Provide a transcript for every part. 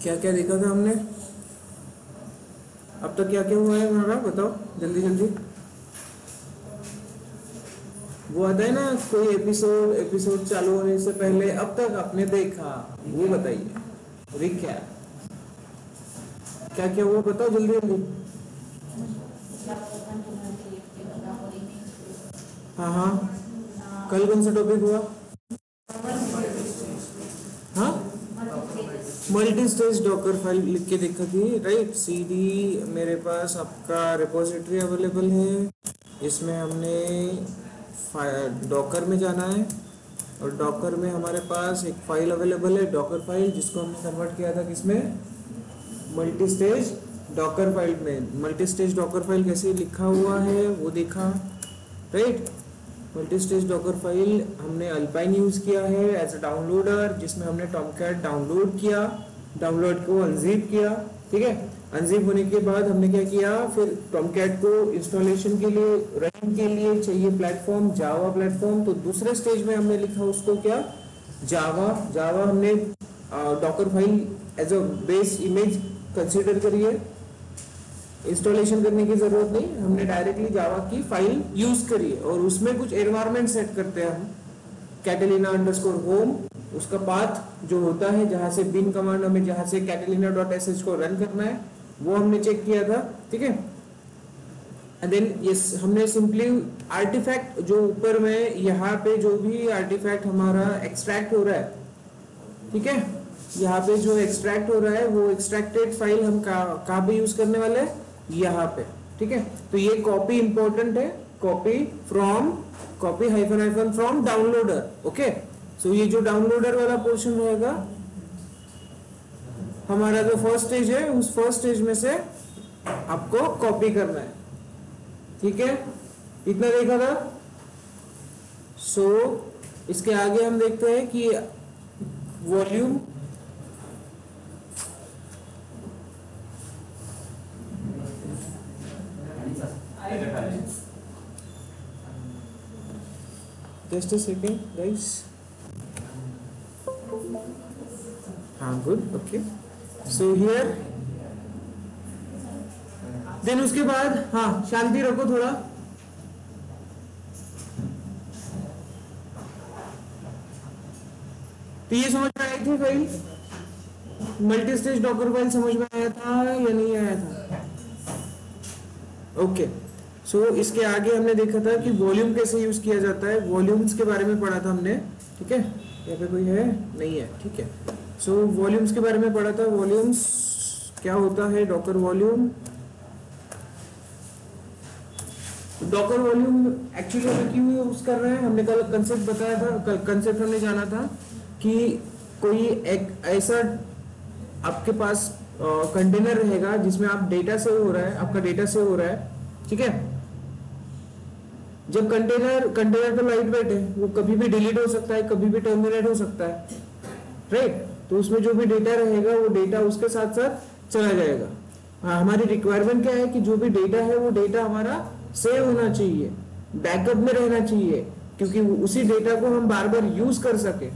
क्या क्या देखा था हमने अब तक? क्या क्या हुआ है हमारा, बताओ जल्दी जल्दी। वो आता है ना कोई एपिसोड, एपिसोड चालू होने से पहले अब तक आपने देखा, वो बताइए। रिकैप क्या क्या हुआ, बताओ जल्दी जल्दी। हाँ हाँ, कल कौन सा टॉपिक हुआ? हाँ, मल्टी स्टेज डॉकर फाइल लिख के देखा थी, राइट। सीडी मेरे पास आपका रिपोजिटरी अवेलेबल है, इसमें हमने डॉकर में जाना है और डॉकर में हमारे पास एक फाइल अवेलेबल है, डॉकर फाइल, जिसको हमने कन्वर्ट किया था किसमें? मल्टी स्टेज डॉकर फाइल में। मल्टी स्टेज डॉकर फाइल कैसे लिखा हुआ है वो देखा, right. Multi stage Docker file हमने अल्पाइन यूज़ किया है एज अ डाउनलोडर, जिसमें हमने टॉमकैट डाउनलोड किया, डाउनलोड को अनजिप किया, ठीक है। अनजिप होने के बाद हमने क्या किया, फिर टॉमकैट को इंस्टॉलेशन के लिए, रनिंग के लिए चाहिए प्लेटफॉर्म, जावा प्लेटफॉर्म। तो दूसरे स्टेज में हमने लिखा उसको क्या, जावा। जावा हमने Docker file as a base image consider करिए, इंस्टॉलेशन करने की जरूरत नहीं, हमने डायरेक्टली जावा की फाइल यूज करी है और उसमें कुछ एनवायरनमेंट सेट करते हैं हम, कैटेलिना अंडरस्कोर होम, उसका पाथ जो होता है जहां से बिन कमांड हमें जहां से catalina.sh को रन करना है वो हमने चेक किया था, ठीक है। एंड देन यस, हमने सिंपली आर्टिफैक्ट जो ऊपर में यहाँ पे जो भी आर्टिफैक्ट हमारा एक्सट्रैक्ट हो रहा है, ठीक है, यहाँ पे जो एक्सट्रैक्ट हो रहा है वो एक्सट्रैक्टेड फाइल हम कहाँ पे यूज करने वाले हैं, यहाँ पे, ठीक है। तो ये कॉपी इंपॉर्टेंट है, copy from, copy hyphen hyphen from downloader, okay. So ये जो डाउनलोडर वाला पोर्शन रहेगा हमारा जो फर्स्ट स्टेज है, उस फर्स्ट स्टेज में से आपको कॉपी करना है, ठीक है। इतना देखा था। सो इसके आगे हम देखते हैं कि volume, just a second guys, हाँ good, okay. So here then उसके बाद, हाँ शांति रखो थोड़ा, तो ये समझ में आई थी file, multi stage Docker file समझ में आया था या नहीं आया था? ओके। सो इसके आगे हमने देखा था कि वॉल्यूम कैसे यूज किया जाता है, वॉल्यूम्स के बारे में पढ़ा था हमने, ठीक है। यहाँ पे कोई है नहीं है, ठीक है। सो वॉल्यूम्स के बारे में पढ़ा था, वॉल्यूम्स क्या होता है, Docker volume. Docker volume actually हमें क्यों यूज कर रहे हैं, हमने कल कंसेप्ट बताया था, कंसेप्ट हमने जाना था कि कोई एक ऐसा आपके पास कंटेनर रहेगा जिसमें आप डेटा सेव हो रहा है, आपका डेटा सेव हो रहा है, ठीक है। जब कंटेनर तो लाइट वेट है, वो कभी भी डिलीट हो सकता है, कभी भी टर्मिनेट हो सकता है, राइट। तो उसमें जो भी डेटा रहेगा वो डेटा उसके साथ साथ चला जाएगा। हाँ, हमारी रिक्वायरमेंट क्या है कि जो भी डेटा है वो डेटा हमारा सेव होना चाहिए, बैकअप में रहना चाहिए, क्योंकि उसी डेटा को हम बार बार यूज कर सके,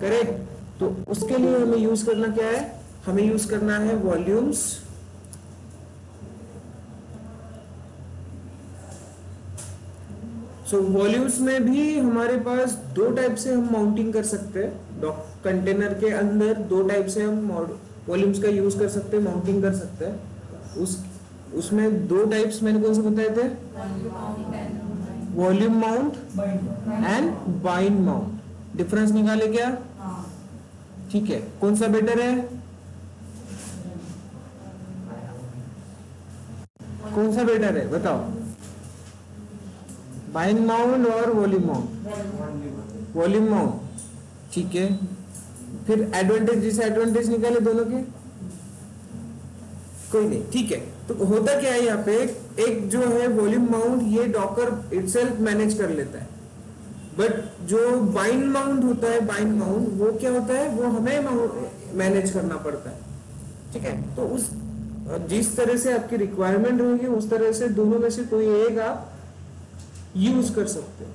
करेक्ट। तो उसके लिए हमें यूज करना क्या है, हमें यूज करना है वॉल्यूम्स। सो वॉल्यूम्स में भी हमारे पास दो टाइप से हम माउंटिंग कर सकते हैं, कंटेनर के अंदर दो टाइप से हम वॉल्यूम्स का यूज कर सकते हैं, माउंटिंग कर सकते हैं। उसमें दो टाइप्स मैंने कौन से बताए थे, volume mount and bind mount. Difference निकाले क्या? ठीक है, कौन सा बेटर है, कौन सा बेटर है बताओ, बाइंड माउंट और वॉल्यूम माउंट? वॉल्यूम माउंट, ठीक है। फिर एडवांटेज डिसएडवांटेज निकाले दोनों के, कोई नहीं, ठीक है। तो होता क्या है यहाँ पे, एक जो है वॉल्यूम माउंट ये डॉकर इटसेल्फ मैनेज कर लेता है, बट जो बाइंड माउंट होता है, बाइंड माउंट वो क्या होता है, वो हमें मैनेज करना पड़ता है, ठीक है। तो उस जिस तरह से आपकी रिक्वायरमेंट रहेगी उस तरह से दोनों में से कोई एक आप यूज कर सकते हो।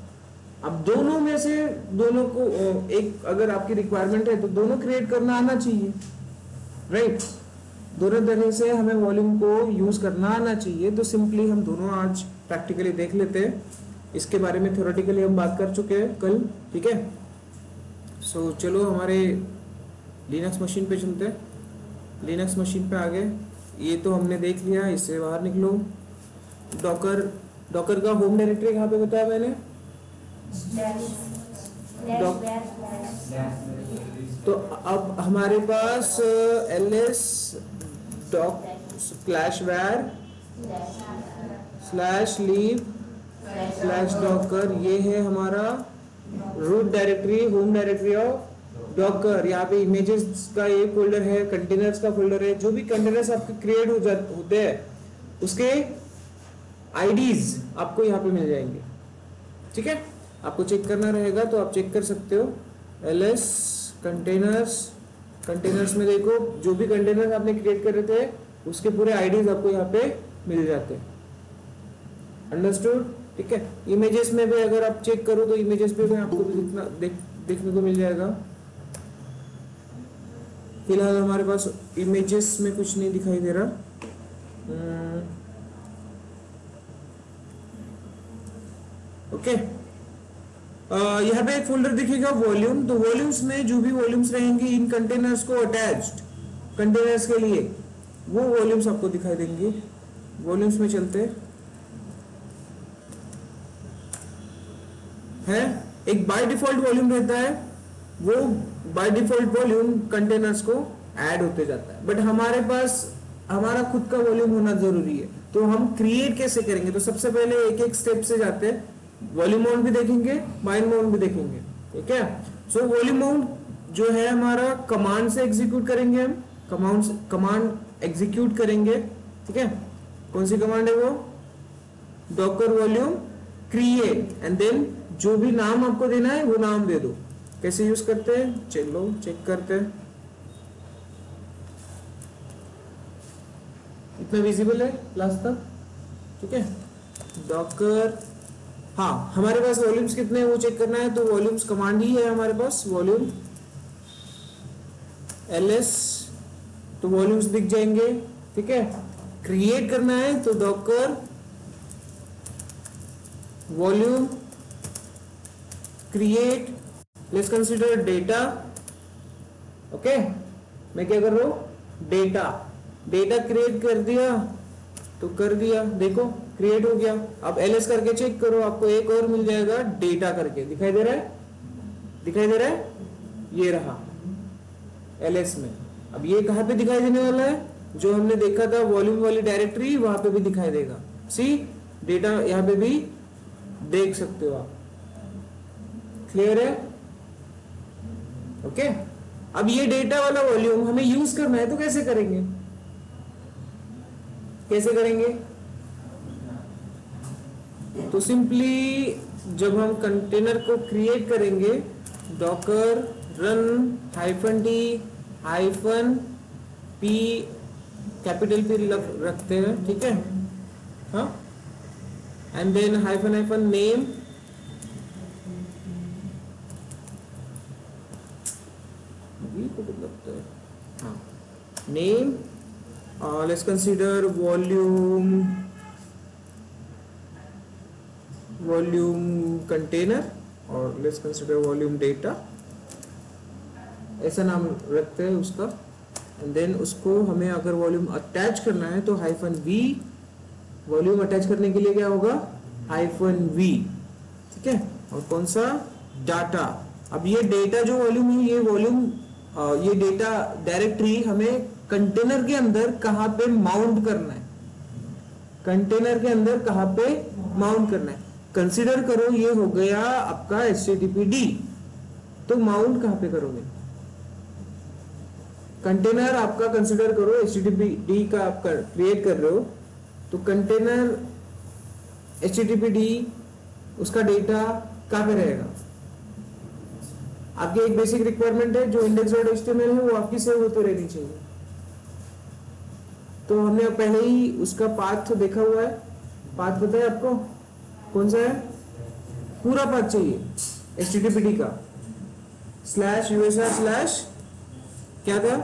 अब दोनों में से दोनों को एक अगर आपकी रिक्वायरमेंट है तो दोनों क्रिएट करना आना चाहिए, राइट। दोनों तरह से हमें वॉल्यूम को यूज करना आना चाहिए। तो सिंपली हम दोनों आज प्रैक्टिकली देख लेते हैं। इसके बारे में थ्योरेटिकली हम बात कर चुके हैं कल, ठीक है। सो चलो हमारे लिनक्स मशीन पे चलते हैं। लिनक्स मशीन पे आ गए, ये तो हमने देख लिया, इससे बाहर निकलो। डॉकर, डॉकर का होम डायरेक्टरी कहाँ पे बताया मैंने? तो अब हमारे पास ls doc /var /leave /docker, ये है हमारा root directory, home directory of Docker. यहाँ पे इमेजेस का ये फोल्डर है, कंटेनर्स का फोल्डर है। जो भी कंटेनर्स आपके क्रिएट होते हैं उसके आईडीज आपको यहाँ पे मिल जाएंगे, ठीक है। आपको चेक करना रहेगा तो आप चेक कर सकते हो। ls कंटेनर्स, कंटेनर्स में देखो जो भी कंटेनर्स आपने क्रिएट कर रहे थे उसके पूरे आईडीज आपको यहाँ पे मिल जाते हैं। अंडरस्टूड, ठीक है। इमेजेस में भी अगर आप चेक करो तो इमेजेस पे भी आपको भी देखने को मिल जाएगा। फिलहाल हमारे पास इमेजेस में कुछ नहीं दिखाई दे रहा। ओके, यहाँ पे एक फोल्डर दिखेगा वॉल्यूम। तो वॉल्यूम्स में जो भी वॉल्यूम्स रहेंगे इन कंटेनर्स को अटैच्ड कंटेनर्स के लिए, वो वॉल्यूम्स आपको दिखाई देंगे। वॉल्यूम्स में चलते हैं। एक बाय डिफॉल्ट वॉल्यूम रहता है, वो बाय डिफॉल्ट वॉल्यूम कंटेनर्स को ऐड होते जाता है। बट हमारे पास हमारा खुद का वॉल्यूम होना जरूरी है। तो हम क्रिएट कैसे करेंगे? तो सबसे पहले एक एक स्टेप से जाते हैं। वॉल्यूम माउंट भी देखेंगे, बाइंड माउंट भी देखेंगे, ठीक है। सो वॉल्यूम माउंट जो है हमारा कमांड से एग्जीक्यूट करेंगे हम, कमांड एग्जीक्यूट करेंगे, ठीक है। कौन सी कमांड है वो? Docker volume create, and then जो भी नाम आपको देना है वो नाम दे दो। कैसे यूज करते हैं चलो चेक करते हैं। इतना विजिबल है लास्ट तक, ठीक है। डॉकर, हाँ हमारे पास वॉल्यूम्स कितने हैं वो चेक करना है। तो वॉल्यूम्स कमांड ही है हमारे पास, वॉल्यूम ls, तो वॉल्यूम्स दिख जाएंगे, ठीक है। क्रिएट करना है तो Docker volume create, let's consider data. Okay, मैं क्या कर रहा हूं? डेटा, डेटा क्रिएट कर दिया तो कर दिया, देखो क्रिएट हो गया। अब ls करके चेक करो, आपको एक और मिल जाएगा डेटा करके, दिखाई दे रहा है? दिखाई दे रहा है? ये रहा ls में। अब ये कहां पे दिखाई देने वाला है? जो हमने देखा था वॉल्यूम वाली डायरेक्टरी, वहां पे भी दिखाई देगा। सी डेटा यहां पे भी देख सकते हो आप। क्लियर है? ओके, अब ये डेटा वाला वॉल्यूम हमें यूज करना है तो कैसे करेंगे? कैसे करेंगे? तो सिंपली जब हम कंटेनर को क्रिएट करेंगे, Docker run -t -p, capital P रखते हैं, ठीक है, हाँ, एंड देन -नेम, हाँ name, let's consider volume container, और लेट्स कंसीडर वॉल्यूम डेटा, ऐसा नाम रखते हैं उसका। एंड देन उसको हमें अगर वॉल्यूम अटैच करना है तो -v, वॉल्यूम अटैच करने के लिए क्या होगा? -v, ठीक है। और कौन सा? डाटा। अब ये डेटा जो वॉल्यूम है, ये वॉल्यूम ये डेटा डायरेक्टरी हमें कंटेनर के अंदर कहां पे माउंट करना है? कंटेनर के अंदर कहां पे माउंट करना है? कंसीडर करो ये हो गया आपका httpd, तो माउंट कहां पे करोगे? कंटेनर आपका कंसीडर करो httpd का आप क्रिएट कर रहे हो, तो कंटेनर httpd उसका डेटा कहां पे रहेगा? आपकी एक बेसिक रिक्वायरमेंट है जो index.html है, वो आपकी सेव होती रहनी चाहिए। तो हमने पहले ही उसका पाथ देखा हुआ है। पाथ पता है आपको कौन सा है? पूरा पाथ चाहिए httpd का, /usr/ क्या था?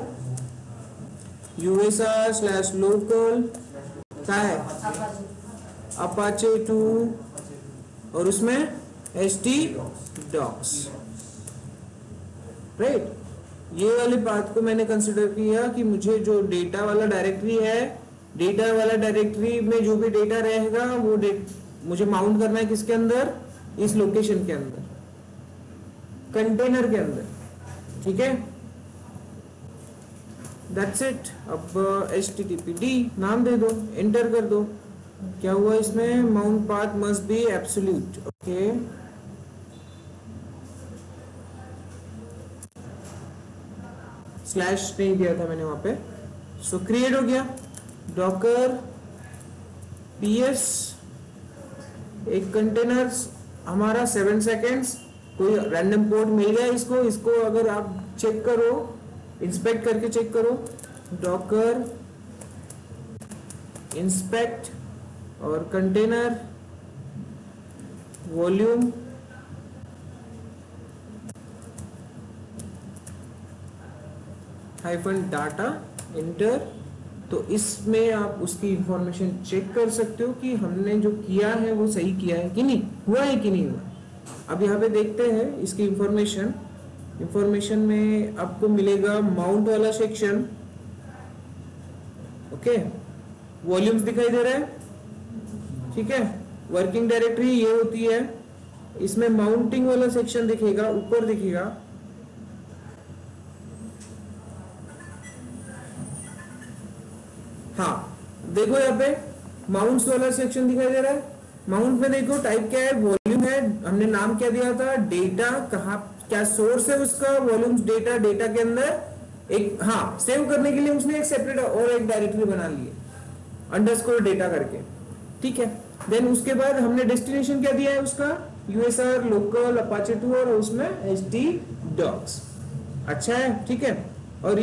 usr/local क्या है apache 2 और उसमें htdocs, राइट। ये वाली बात को मैंने कंसिडर किया कि मुझे जो डेटा वाला डायरेक्टरी है, डेटा वाला डायरेक्टरी में जो भी डेटा रहेगा वो मुझे माउंट करना है किसके अंदर, इस लोकेशन के अंदर, कंटेनर के अंदर, ठीक है। That's it. अब httpd नाम दे दो, एंटर कर दो। क्या हुआ इसमें, mount path must be absolute, okay. Slash नहीं दिया था मैंने वहां पे, सो क्रिएट हो गया डॉकर ps, एक कंटेनर हमारा 7 सेकेंड्स, कोई रैंडम कोड मिल गया इसको अगर आप चेक करो, इंस्पेक्ट करके चेक करो, डॉकर इंस्पेक्ट और कंटेनर वॉल्यूम -डाटा इंटर। तो इसमें आप उसकी इंफॉर्मेशन चेक कर सकते हो कि हमने जो किया है वो सही किया है कि नहीं, हुआ है कि नहीं हुआ। अब यहाँ पे देखते हैं इसकी इंफॉर्मेशन में आपको मिलेगा माउंट वाला सेक्शन, ओके, वॉल्यूम्स दिखाई दे रहा है, ठीक है। वर्किंग डायरेक्टरी ये होती है, इसमें माउंटिंग वाला सेक्शन दिखेगा, ऊपर दिखेगा, हाँ देखो यहाँ पे माउंट्स वाला सेक्शन दिखाई दे रहा है। माउंट में देखो टाइप क्या है, वॉल्यूम है, हमने नाम क्या दिया था, डेटा, कहाँ क्या सोर्स है उसका, वॉल्यूम्स डेटा, डेटा के अंदर एक, हाँ सेव करने के लिए उसने एक सेपरेट और एक डायरेक्टरी बना ली है अंडरस्कोर डेटा करके, ठीक है। देन उसके बाद हमने डेस्टिनेशन क्या दिया है उसका, यूएसआर लोकल अपाचे 2 और उसमें htdocs, अच्छा है, ठीक है। और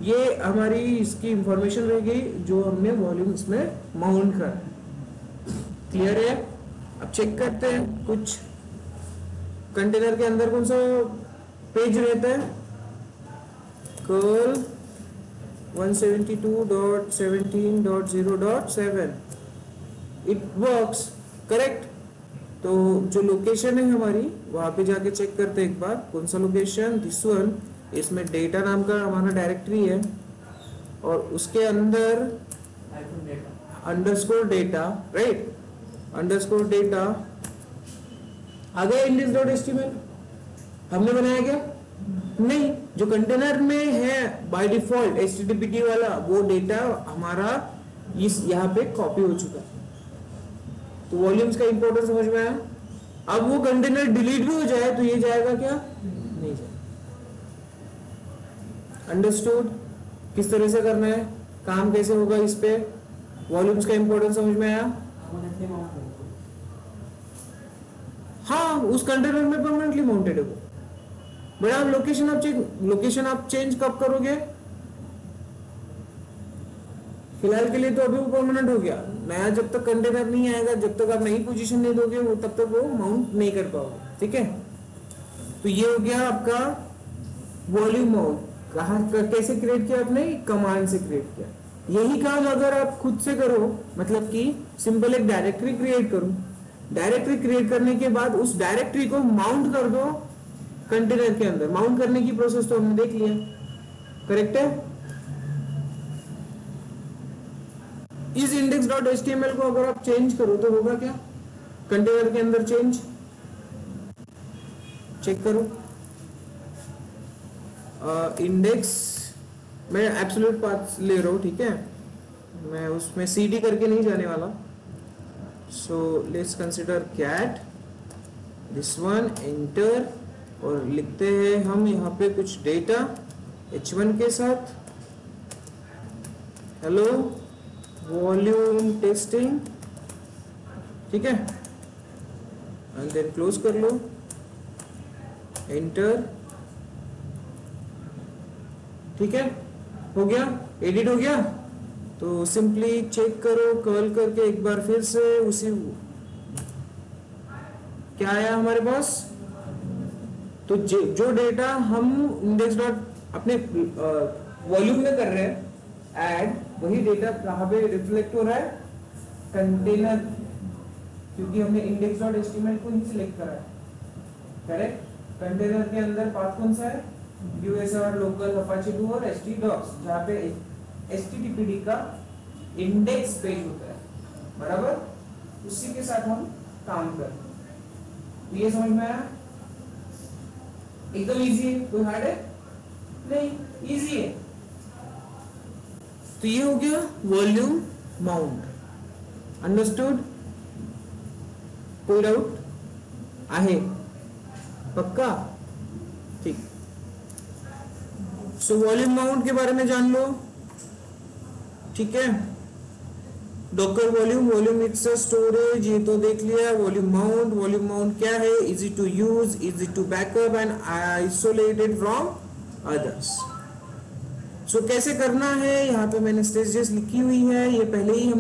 ये हमारी इसकी इंफॉर्मेशन रह गई जो हमने वॉल्यूम इसमें माउंट कर, क्लियर है। अब चेक करते हैं कुछ कंटेनर के अंदर कौन सा पेज रहता है, कर्ल 172.17.0.7 इट वर्क्स करेक्ट। तो जो लोकेशन है हमारी वहां पे जाके चेक करते हैं एक बार, कौन सा लोकेशन, दिस वन, इसमें डेटा नाम का हमारा डायरेक्टरी है और उसके अंदर underscore data, right, underscore data आ गया index.html, हमने बनाया क्या, नहीं, जो कंटेनर में है बाय डिफॉल्ट httpd वाला वो डेटा हमारा इस यहाँ पे कॉपी हो चुका है। तो वॉल्यूम्स का इंपॉर्टेंस समझ में आया। अब वो कंटेनर डिलीट भी हो जाए तो ये जाएगा क्या, नहीं जाएगा। अंडरस्टूड, किस तरह से करना है, काम कैसे होगा इस पे, वॉल्यूम्स का इंपॉर्टेंस समझ में आया। हाँ उस कंटेनर में परमानेंटली माउंटेड है वो, बट आप लोकेशन आप चेंज कब करोगे, फिलहाल के लिए तो अभी वो परमानेंट हो गया, नया जब तक कंटेनर नहीं आएगा, जब तक आप नई पोजीशन नहीं दोगे वो तब तक वो माउंट नहीं कर पाओगे, ठीक है। तो ये हो गया आपका वॉल्यूम माउंट। कहाँ कैसे क्रिएट किया आपने, कमांड से क्रिएट किया। यही काम अगर आप खुद से करो, मतलब कि सिंपल एक डायरेक्टरी क्रिएट करूं, डायरेक्टरी क्रिएट करने के बाद उस डायरेक्टरी को माउंट कर दो कंटेनर के अंदर। माउंट करने की प्रोसेस तो हमने देख लिया, करेक्ट है। इस index.html को अगर आप चेंज करो तो होगा क्या, कंटेनर के अंदर चेंज, चेक करो। इंडेक्स मैं एब्सोल्यूट पाथ ले रहा हूं, ठीक है, मैं उसमें cd करके नहीं जाने वाला। So let's consider cat this one, enter, और लिखते हैं हम यहाँ पे कुछ डेटा h1 के साथ, हेलो वॉल्यूम टेस्टिंग, ठीक है, एंड देन क्लोज कर लो, एंटर, ठीक है, हो गया, एडिट हो गया। तो सिंपली चेक करो कर्ल करके एक बार फिर से उसी, क्या आया हमारे पास, तो जो डेटा हम इंडेक्स डॉट अपने वॉल्यूम में कर रहे हैं ऐड, वही डेटा कहाँ पे रिफ्लेक्ट हो रहा है, कंटेनर, क्योंकि हमने इंडेक्स डॉट एचटीएमएल को ही सिलेक्ट करा है, करेक्ट। कंटेनर के अंदर पाथ कौन सा है, यूएसआर लोकल अपाचे 2 और एचटी डॉक्स, जहाँ पे एचटीटीपीडी का इंडेक्स पेज होता है, बराबर, उसी के साथ हम काम कर रहे हैं। तो ये समझ में आया, एकदम इजी है, कोई हार्ड है नहीं, इजी है। तो ये हो गया वॉल्यूम माउंट, अंडरस्टूड, कोई डाउट आहे, पक्का, ठीक। सो वॉल्यूम माउंट के बारे में जान लो, ठीक है। Docker volume, volume it's a storage, ये तो देख लिया। वॉल्यूम माउंट क्या है, easy to use, easy to backup and isolated from others. So कैसे करना है, यहाँ पे मैंने स्टेजेस लिखी हुई है, ये पहले ही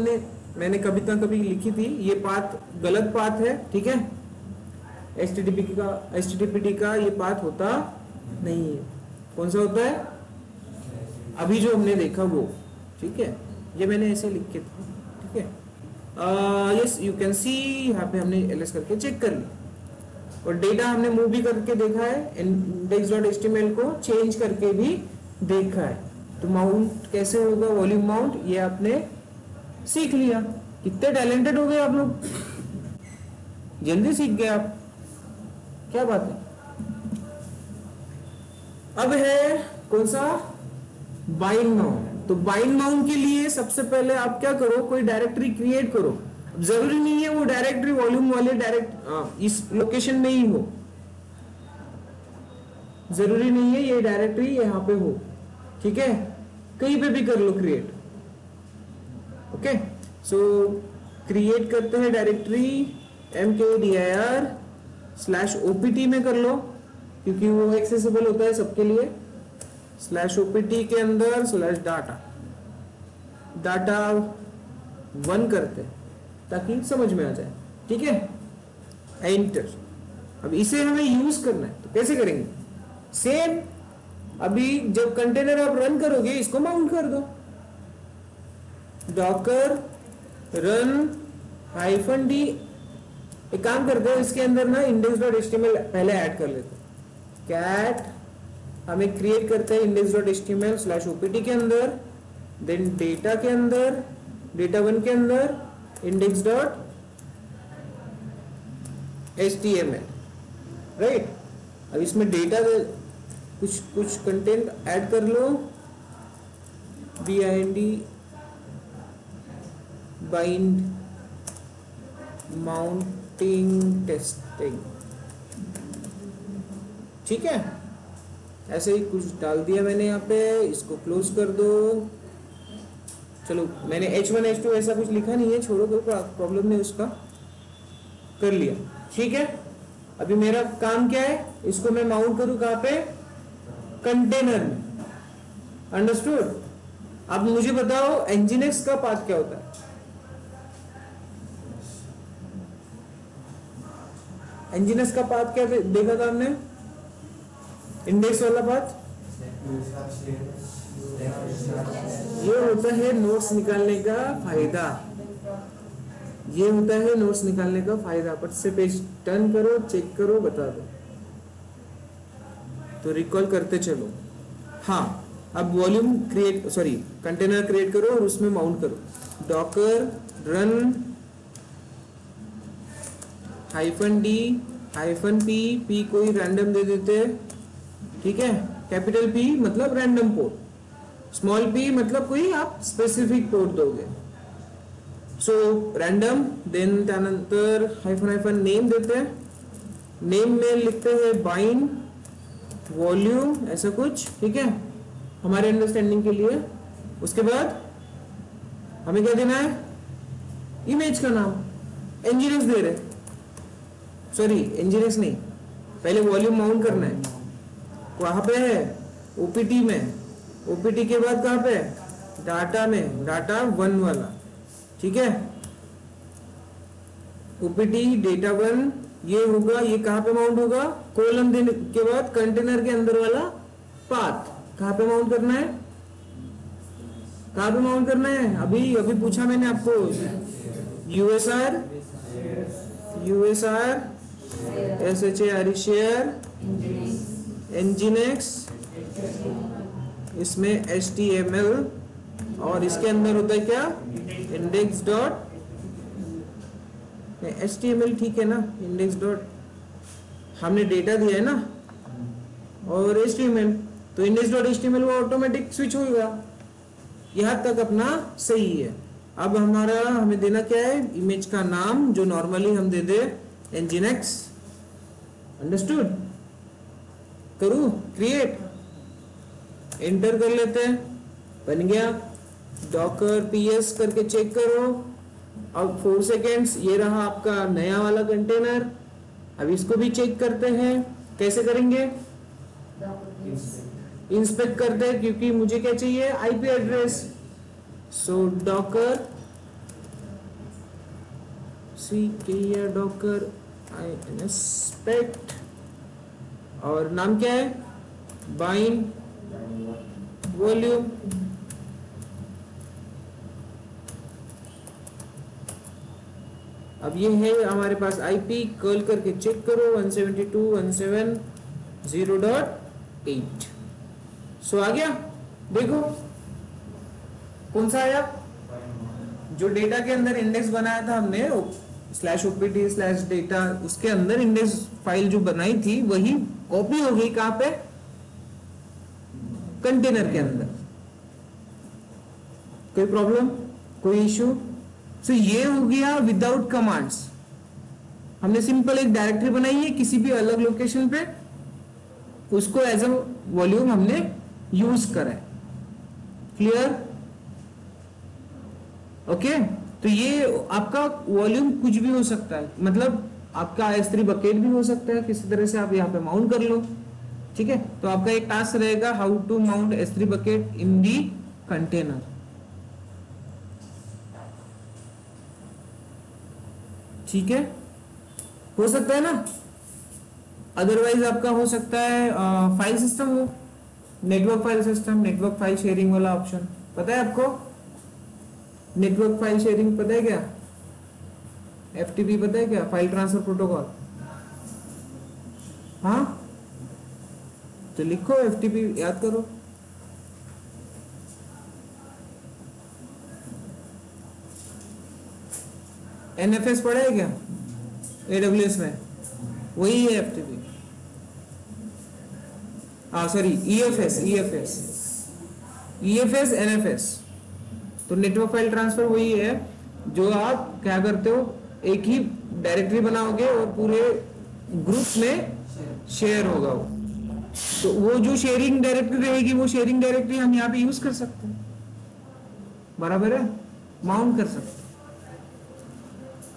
मैंने कभी लिखी थी, ये पाथ गलत पाथ है, ठीक है। एचटीटीपीडी का ये पाथ होता नहीं है, कौन सा होता है, अभी जो हमने देखा वो, ठीक है, ये मैंने ऐसे लिख के था, ठीक है। यस यू कैन सी, यहाँ पे हमने एलएस करके चेक कर लिया, और डेटा हमने मूव भी करके देखा है, index.html को चेंज करके भी देखा है। तो माउंट कैसे होगा, वॉल्यूम माउंट, ये आपने सीख लिया। कितने टैलेंटेड हो गए आप लोग, जल्दी सीख गए आप, क्या बात है। अब है कौन सा, बाइंड माउंट। तो बाइंड माउंट के लिए सबसे पहले आप क्या करो, कोई डायरेक्टरी क्रिएट करो। जरूरी नहीं है वो डायरेक्टरी वॉल्यूम वाले डायरेक्ट इस लोकेशन में ही हो, जरूरी नहीं है ये डायरेक्टरी यहाँ पे हो, ठीक है, कहीं पे भी कर लो क्रिएट। ओके, सो क्रिएट करते हैं डायरेक्टरी mkdir/opt में कर लो, क्योंकि वो एक्सेसिबल होता है सबके लिए। /opt के अंदर डाटा 1 करते हैं ताकि समझ में आ जाए, ठीक है। एंटर। अब इसे हमें यूज करना है, तो कैसे करेंगे, सेम अभी जब कंटेनर आप रन करोगे इसको माउंट कर दो, डॉकर रन -d। एक काम करते हैं, इसके अंदर ना index.html पहले ऐड कर लेते हैं। कैट हमें क्रिएट करते हैं index.html /opt के अंदर, देन डेटा के अंदर, डेटा 1 के अंदर index.html, राइट। अब इसमें डेटा कुछ कंटेंट ऐड कर लो, bind माउंटिंग टेस्टिंग, ठीक है। ऐसे ही कुछ डाल दिया मैंने यहाँ पे, इसको क्लोज कर दो। चलो मैंने h1 h2 ऐसा कुछ लिखा नहीं है, छोड़ो, कोई प्रॉब्लम नहीं, उसका कर लिया, ठीक है। अभी मेरा काम क्या है, इसको मैं माउंट करूँ कहाँ पे, कंटेनर में, अंडरस्टूड। अब मुझे बताओ nginx का पाथ क्या होता है, nginx का पाथ क्या देखा था हमने, इंडेक्स वाला पाथ, ये होता है नोट्स निकालने का फायदा, ये होता है नोट्स निकालने का फायदा। बट से पेज टर्न करो, चेक करो, बता दो, तो रिकॉल करते चलो। हाँ, अब वॉल्यूम कंटेनर क्रिएट करो और उसमें माउंट करो, डॉकर रन -d -p कोई रैंडम दे देते हैं, ठीक है। कैपिटल P मतलब रैंडम पोर्ट, स्मॉल p मतलब कोई आप स्पेसिफिक पोर्ट दोगे, सो रैंडम। देन त्यानंतर हायफन नेम देते हैं, नेम में लिखते हैं बाइंड वॉल्यूम, ऐसा कुछ, ठीक है, हमारे अंडरस्टैंडिंग के लिए। उसके बाद हमें क्या देना है, इमेज का नाम nginx दे रहे, सॉरी nginx नहीं, पहले वॉल्यूम माउंट करना है, कहाँ पे है, opt में, opt के बाद कहाँ पे, डाटा में, डाटा 1 वाला, ठीक है। opt डेटा 1 ये होगा, ये कहाँ पे माउंट होगा, कोलन देने के बाद कंटेनर के अंदर वाला पाथ कहाँ पे माउंट करना है, कहाँ पे माउंट करना है? अभी अभी पूछा मैंने आपको। यूएसआर, SHARE शेयर, Nginx, इसमें HTML, और इसके अंदर होता है क्या? इंडेक्स डॉट HTML, ठीक है ना? इंडेक्स डॉट हमने डेटा दिया है ना, और HTML, तो इंडेक्स डॉट HTML वो ऑटोमेटिक स्विच होगा। यहाँ तक अपना सही है। अब हमें देना क्या है? इमेज का नाम, जो नॉर्मली हम दे दे Nginx। अंडरस्टूड? करूँ क्रिएट, एंटर कर लेते हैं, बन गया। डॉकर PS करके चेक करो। अब 4 सेकेंड्स, ये रहा आपका नया वाला कंटेनर। अब इसको भी चेक करते हैं। कैसे करेंगे? इंस्पेक्ट करते हैं, क्योंकि मुझे क्या चाहिए? IP address. So Docker Docker inspect, और नाम क्या है? Bind volume. अब ये है हमारे पास IP, कर्ल करके चेक करो 172.170.8। सो आ गया। देखो कौन सा आया? जो डेटा के अंदर इंडेक्स बनाया था हमने /opt/data, उसके अंदर इंडेक्स फाइल जो बनाई थी वही कॉपी हो गई। कहां पे? कंटेनर के अंदर। कोई प्रॉब्लम, कोई इश्यू? सो ये हो गया विदाउट कमांड्स। हमने सिंपल एक डायरेक्टरी बनाई है किसी भी अलग लोकेशन पे, उसको एज अ वॉल्यूम हमने यूज करा है। क्लियर? ओके। तो ये आपका वॉल्यूम कुछ भी हो सकता है, मतलब आपका S3 बकेट भी हो सकता है, किसी तरह से आप यहाँ पे माउंट कर लो। ठीक है, तो आपका एक टास्क रहेगा, how to mount S3 bucket in the container. ठीक है, हो सकता है ना। अदरवाइज आपका हो सकता है फाइल सिस्टम हो, network file system, network file sharing वाला ऑप्शन पता है आपको? नेटवर्क फाइल शेयरिंग पता है क्या? FTP पता है क्या? File transfer protocol. हाँ, तो लिखो FTP, याद करो। NFS पढ़ा है क्या AWS में? वही है FTP। Sorry, EFS NFS। तो नेटवर्क फाइल ट्रांसफर वही है जो आप क्या करते हो, एक ही डायरेक्टरी बनाओगे और पूरे ग्रुप में शेयर होगा वो। तो वो जो शेयरिंग डायरेक्टरी रहेगी, वो शेयरिंग डायरेक्टरी हम यहाँ पे यूज कर सकते हैं। बराबर है, माउंट कर सकते हैं।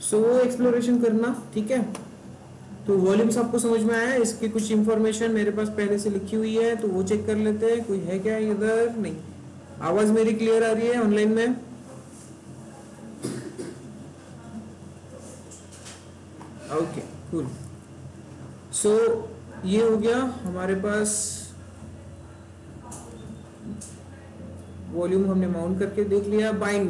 सो वो एक्सप्लोरेशन करना। ठीक है, तो वॉल्यूम्स आपको समझ में आया? इसकी कुछ इंफॉर्मेशन मेरे पास पहले से लिखी हुई है, तो वो चेक कर लेते हैं। कोई है क्या इधर? नहीं। आवाज मेरी क्लियर आ रही है ऑनलाइन में? Okay, cool. सो ये हो गया हमारे पास, वॉल्यूम हमने माउंट करके देख लिया। बाइंड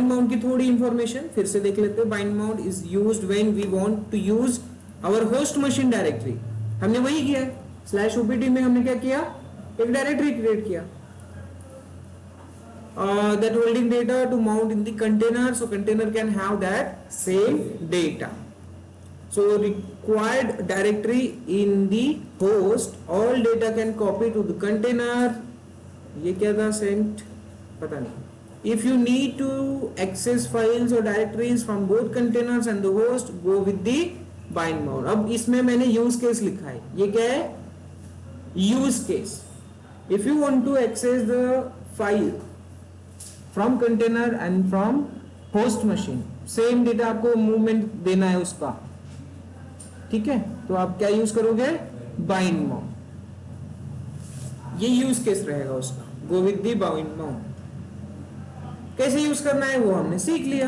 माउंट की थोड़ी इंफॉर्मेशन फिर से देख लेते हैं। Bind mount is used when we want to use our host machine directory. हमने वही किया /opt में। हमने क्या किया? एक डायरेक्टरी क्रिएट किया, that holding data to mount in the container, so container can have that same data. So required directory in the host, all data can copy to the container. ये क्या था? sent, पता नहीं। If you need to access files or directories from both containers and the host, go with the bind mount. अब इसमें मैंने use case लिखा है। ये क्या है? use case. If you want to access the file from container and from host machine, same data आपको movement देना है उसका। ठीक है, तो आप क्या यूज करोगे? Bind mount. ये यूज केस रहेगा उसका, go with the bind mount. कैसे यूज करना है वो हमने सीख लिया,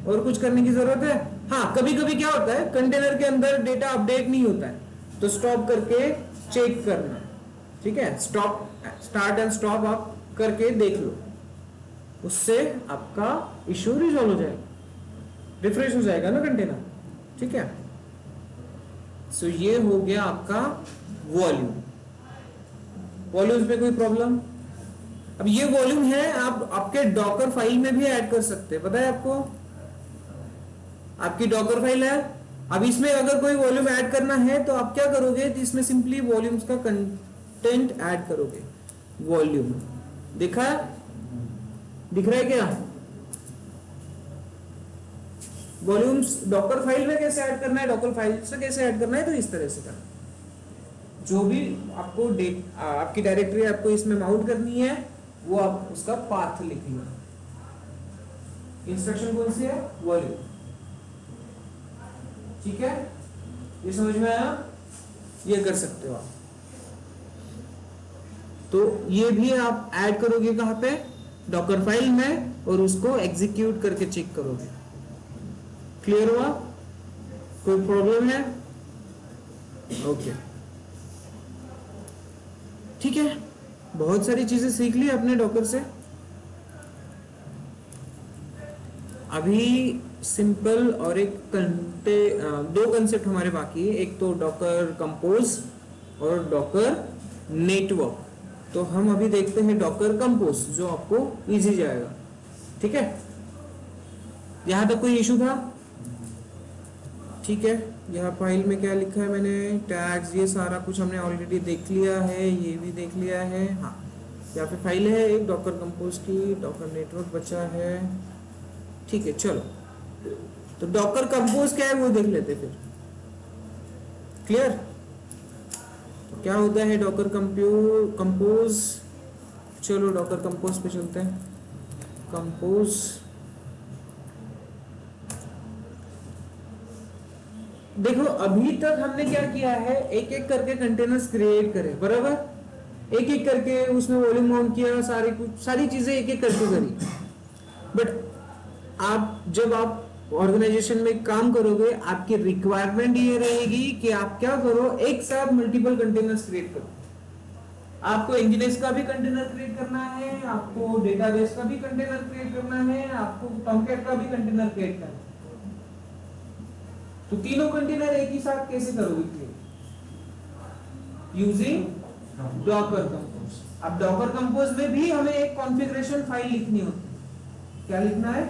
और कुछ करने की जरूरत है? हाँ, कभी कभी क्या होता है, कंटेनर के अंदर डेटा अपडेट नहीं होता है, तो स्टॉप करके चेक करना। ठीक है, स्टॉप, स्टार्ट एंड स्टॉप आप करके देख लो। उससे आपका इश्यू रिजॉल्व हो जाएगा, रिफ्रेश हो जाएगा ना कंटेनर, ठीक है। सो ये हो गया आपका वॉल्यूम। वॉल्यूम्स में कोई प्रॉब्लम? अब ये वॉल्यूम है, आप आपके डॉकर फाइल में भी ऐड कर सकते हैं, पता है आपको? आपकी डॉकर फाइल है, अब इसमें अगर कोई वॉल्यूम ऐड करना है तो आप क्या करोगे, तो इसमें सिंपली वॉल्यूम्स का कंटेंट ऐड करोगे। वॉल्यूम दिखा है, दिख रहा है क्या? वॉल्यूम्स डॉकर फाइल में कैसे ऐड करना है, डॉकर फाइल से कैसे ऐड करना है, तो इस तरह से करना। जो भी आपको आपकी डायरेक्टरी आपको इसमें माउंट करनी है, वो आप उसका पाथ लिख लो। इंस्ट्रक्शन कौन सी है? वॉल्यूम, ठीक है। ये समझ में आया? ये कर सकते हो आप। तो ये भी आप ऐड करोगे कहां पे? डॉकर फाइल में, और उसको एग्जीक्यूट करके चेक करोगे। क्लियर हुआ? कोई प्रॉब्लम है? ओके, ठीक है। बहुत सारी चीजें सीख ली अपने डॉकर से। अभी सिंपल और एक दो कंसेप्ट हमारे बाकी है, एक तो डॉकर कंपोज और डॉकर नेटवर्क। तो हम अभी देखते हैं डॉकर कंपोज, जो आपको इजी जाएगा, ठीक है। यहां तक कोई इशू था? ठीक है। यहाँ फाइल में क्या लिखा है मैंने, टैग्स, ये सारा कुछ हमने ऑलरेडी देख लिया है, ये भी देख लिया है। हाँ, यहाँ पे फाइल है एक डॉकर कंपोज की, डॉकर नेटवर्क बचा है, ठीक है। चलो, तो डॉकर कंपोज क्या है वो देख लेते फिर। क्लियर? तो क्या होता है डॉकर कंपोज? चलो डॉकर कंपोज पे चलते हैं। कंपोज, देखो अभी तक हमने क्या किया है, एक एक करके कंटेनर्स क्रिएट करे, बराबर। एक एक करके उसमें वॉल्यूम माउंट किया, सारी चीजें एक एक करके करी। बट आप जब आप ऑर्गेनाइजेशन में काम करोगे, आपकी रिक्वायरमेंट ये रहेगी कि आप क्या करो, एक साथ मल्टीपल कंटेनर्स क्रिएट करो। आपको इंजीनियर्स का भी कंटेनर क्रिएट करना है, आपको डेटाबेस का भी कंटेनर क्रिएट करना है, आपको टॉमकैट का भी कंटेनर क्रिएट करना है। तो तीनों कंटेनर एक ही साथ कैसे करोगे? Using Docker compose. अब डॉकर कंपोज में भी हमें एक कॉन्फ़िगरेशन फाइल लिखनी होती है। क्या लिखना है?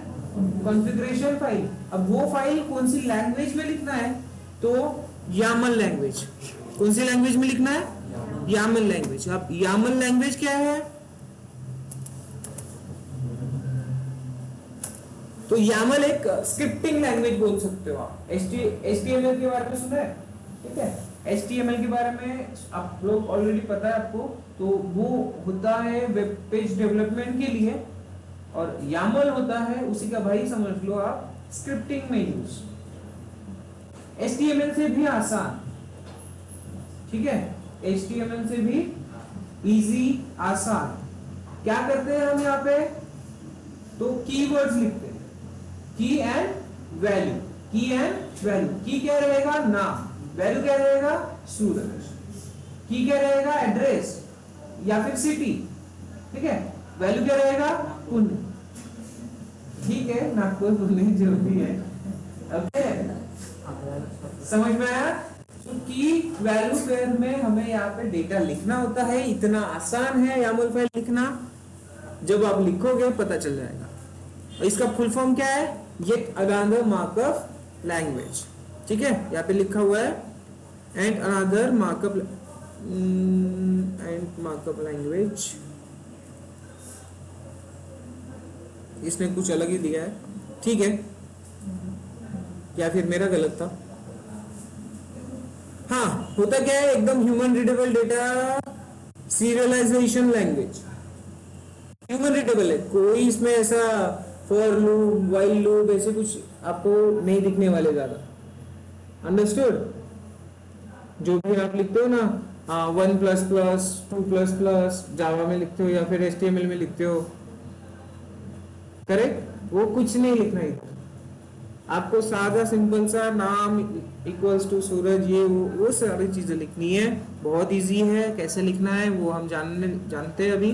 Configuration file. अब वो फाइल कौन सी लैंग्वेज में लिखना है? तो यामल लैंग्वेज। कौन सी लैंग्वेज में लिखना है? यामल लैंग्वेज। अब यामल लैंग्वेज क्या है? तो यामल एक स्क्रिप्टिंग लैंग्वेज बोल सकते हो आप। HTML के बारे में सुना है? ठीक है, HTML के बारे में आप लोग ऑलरेडी पता है आपको। तो वो होता है वेब पेज डेवलपमेंट के लिए, और यामल होता है उसी का भाई समझ लो आप, स्क्रिप्टिंग में यूज। HTML से भी आसान, ठीक है, HTML से भी इजी, आसान। क्या करते हैं हम यहाँ पे? तो कीवर्ड्स लिखते हैं, की एंड वैल्यू। की एंड वैल्यू, की क्या रहेगा? नाम। वैल्यू क्या रहेगा? सूरज। की क्या रहेगा? एड्रेस या फिर सिटी, ठीक है। वैल्यू क्या रहेगा? पुणे, ठीक है, नागपुर, पुणे, जो भी है। ओके, समझ में आया? तो की वैल्यू पेयर में हमें यहाँ पे डेटा लिखना होता है। इतना आसान है यामल फाइल लिखना, जब आप लिखोगे पता चल जाएगा। और इसका फुल फॉर्म क्या है? येट अनदर मार्कअप लैंग्वेज, ठीक है, यहाँ पे लिखा हुआ है एंड अनदर मार्कअप लैंग्वेज। इसने कुछ अलग ही दिया है, ठीक है, या फिर मेरा गलत था। हाँ, होता क्या है, एकदम human readable data serialisation language. Human readable है, कोई इसमें ऐसा फॉर लूप, व्हाइल लूप, ऐसे कुछ आपको नहीं दिखने वाले ज्यादा। अंडरस्टूड? जो भी आप लिखते हो ना, 1++, 2++, जावा में लिखते हो या फिर HTML में लिखते हो, करेक्ट, वो कुछ नहीं लिखना इधर। आपको सादा सिंपल सा नाम इक्वल्स टू सूरज, ये वो सारी चीजें लिखनी है। बहुत इजी है, कैसे लिखना है वो हम जानते हैं अभी।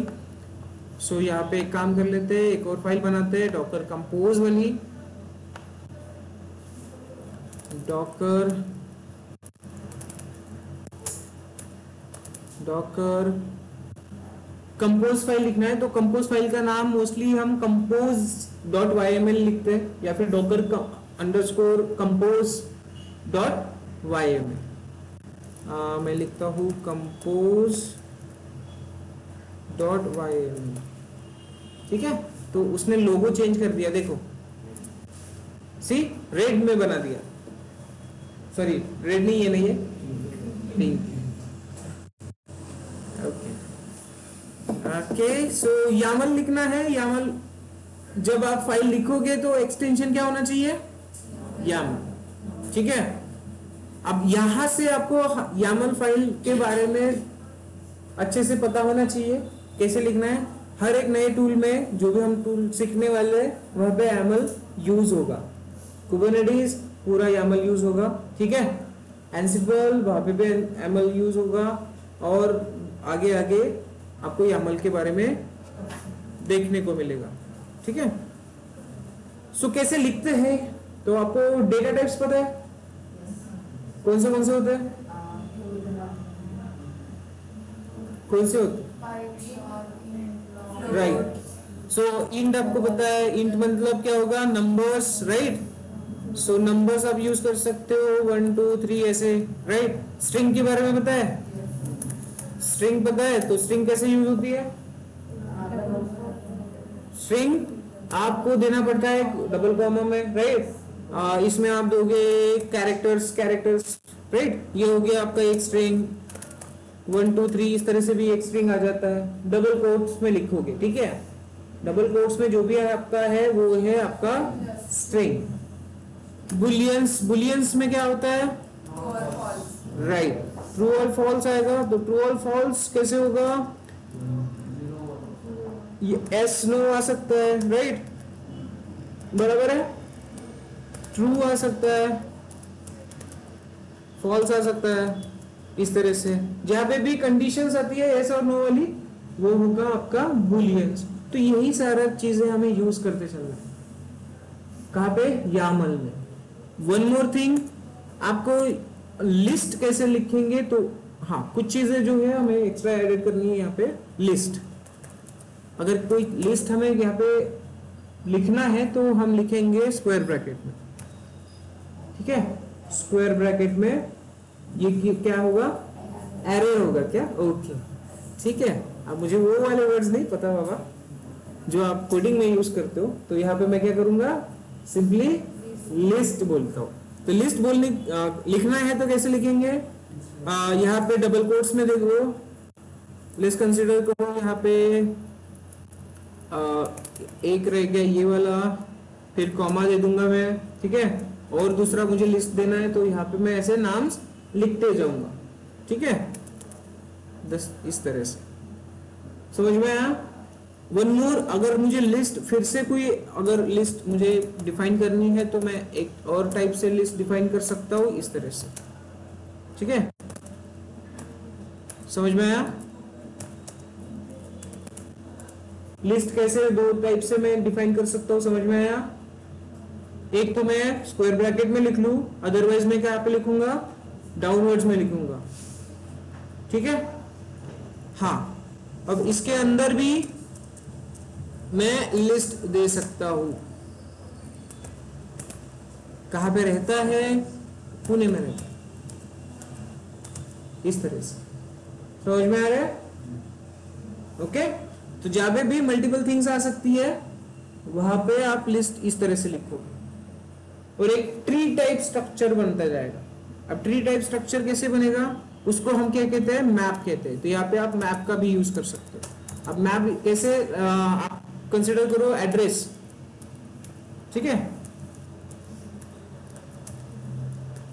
सो यहाँ पे एक काम कर लेते हैं, एक और फाइल बनाते हैं डॉकर कंपोज वाली, डॉकर कंपोज फाइल लिखना है। तो कंपोज फाइल का नाम मोस्टली हम compose.yml लिखते हैं या फिर डॉकर अंडरस्कोर compose.yml। मैं लिखता हूँ compose.yml, ठीक है। तो उसने लोगो चेंज कर दिया, देखो सी रेड में बना दिया, सॉरी रेड नहीं, ये नहीं है, पिंक। ओके सो यामल लिखना है। यामल जब आप फाइल लिखोगे तो एक्सटेंशन क्या होना चाहिए, यामल, ठीक है। अब यहां से आपको यामल फाइल के बारे में अच्छे से पता होना चाहिए कैसे लिखना है। हर एक नए टूल में जो भी हम टूल सीखने वाले हैं वहां पे यामल यूज होगा, कुबरनेटिस पूरा यामल यूज होगा, ठीक है। एंसिबल वहां पे भी यामल यूज होगा, और आगे आगे आपको यामल के बारे में देखने को मिलेगा, ठीक है। सो कैसे लिखते हैं, तो आपको डेटा टाइप्स पता है कौन से होते हैं, कौन से होते हैं, राइट। सो इंट आपको पता है, इंट मतलब क्या होगा, नंबर्स, राइट। सो नंबर्स आप यूज कर सकते हो 1 2 3 ऐसे, राइट। स्ट्रिंग के बारे में पता है, स्ट्रिंग पता है, तो स्ट्रिंग कैसे यूज होती है, स्ट्रिंग आपको देना पड़ता है डबल कॉमा में, राइट। इसमें आप दोगे कैरेक्टर्स, राइट। ये हो गया आपका एक स्ट्रिंग, 1 2 3 इस तरह से भी एक स्ट्रिंग आ जाता है, डबल कोट्स में लिखोगे, ठीक है। डबल कोट्स में जो भी आपका है वो है आपका स्ट्रिंग। बुलियंस में क्या होता है, राइट, ट्रू और फॉल्स आएगा। तो ट्रू और फॉल्स कैसे होगा, ये एस नो आ सकता है, राइट, बराबर है। ट्रू आ सकता है, फॉल्स आ सकता है, इस तरह से जहां पे भी कंडीशंस आती है एस और नो वाली वो होगा आपका बुलियंस। तो यही सारा चीजें हमें यूज करते चलना है, कहां पे, यामल में। वन मोर थिंग, आपको लिस्ट कैसे लिखेंगे, तो हाँ कुछ चीजें जो है हमें एक्स्ट्रा एडिट करनी है यहाँ पे। लिस्ट, अगर कोई लिस्ट हमें यहाँ पे लिखना है तो हम लिखेंगे स्क्वायर ब्रैकेट में, ठीक है। स्क्वायर ब्रैकेट में ये क्या होगा, एरे होगा क्या, ओके, ठीक है। अब मुझे वो वाले वर्ड्स नहीं पता बाबा जो आप कोडिंग में यूज करते हो, तो यहाँ पे मैं क्या करूंगा, सिंपली लिस्ट बोलता हूँ। तो लिस्ट बोलने लिखना है तो कैसे लिखेंगे, यहाँ पे डबल कोट्स में देखो, लिस्ट कंसीडर करो, यहाँ पे एक रह गया ये वाला, फिर कॉमा दे दूंगा मैं, ठीक है। और दूसरा मुझे लिस्ट देना है तो यहाँ पे मैं ऐसे नाम्स लिखते जाऊंगा, ठीक है, इस तरह से, समझ में आया। वन मोर, अगर मुझे लिस्ट फिर से कोई अगर लिस्ट मुझे डिफाइन करनी है तो मैं एक और टाइप से लिस्ट डिफाइन कर सकता हूं, इस तरह से, ठीक है, समझ में आया। लिस्ट कैसे दो टाइप से मैं डिफाइन कर सकता हूं, समझ में आया। एक तो मैं स्क्वायर ब्रैकेट में लिख लूं, अदरवाइज मैं क्या पे लिखूंगा, डाउनवर्ड्स में लिखूंगा, ठीक है। हाँ, अब इसके अंदर भी मैं लिस्ट दे सकता हूं, कहां पे रहता है, पुणे में रहता है, इस तरह से, समझ में आ रहा है, ओके। तो जहां पे भी मल्टीपल थिंग्स आ सकती है वहां पे आप लिस्ट इस तरह से लिखोगे, और एक ट्री टाइप स्ट्रक्चर बनता जाएगा। अब ट्री टाइप स्ट्रक्चर कैसे बनेगा, उसको हम क्या कहते हैं, मैप कहते हैं। तो यहाँ पे आप मैप का भी यूज कर सकते हो। अब मैप कैसे, आप कंसिडर करो एड्रेस, ठीक है।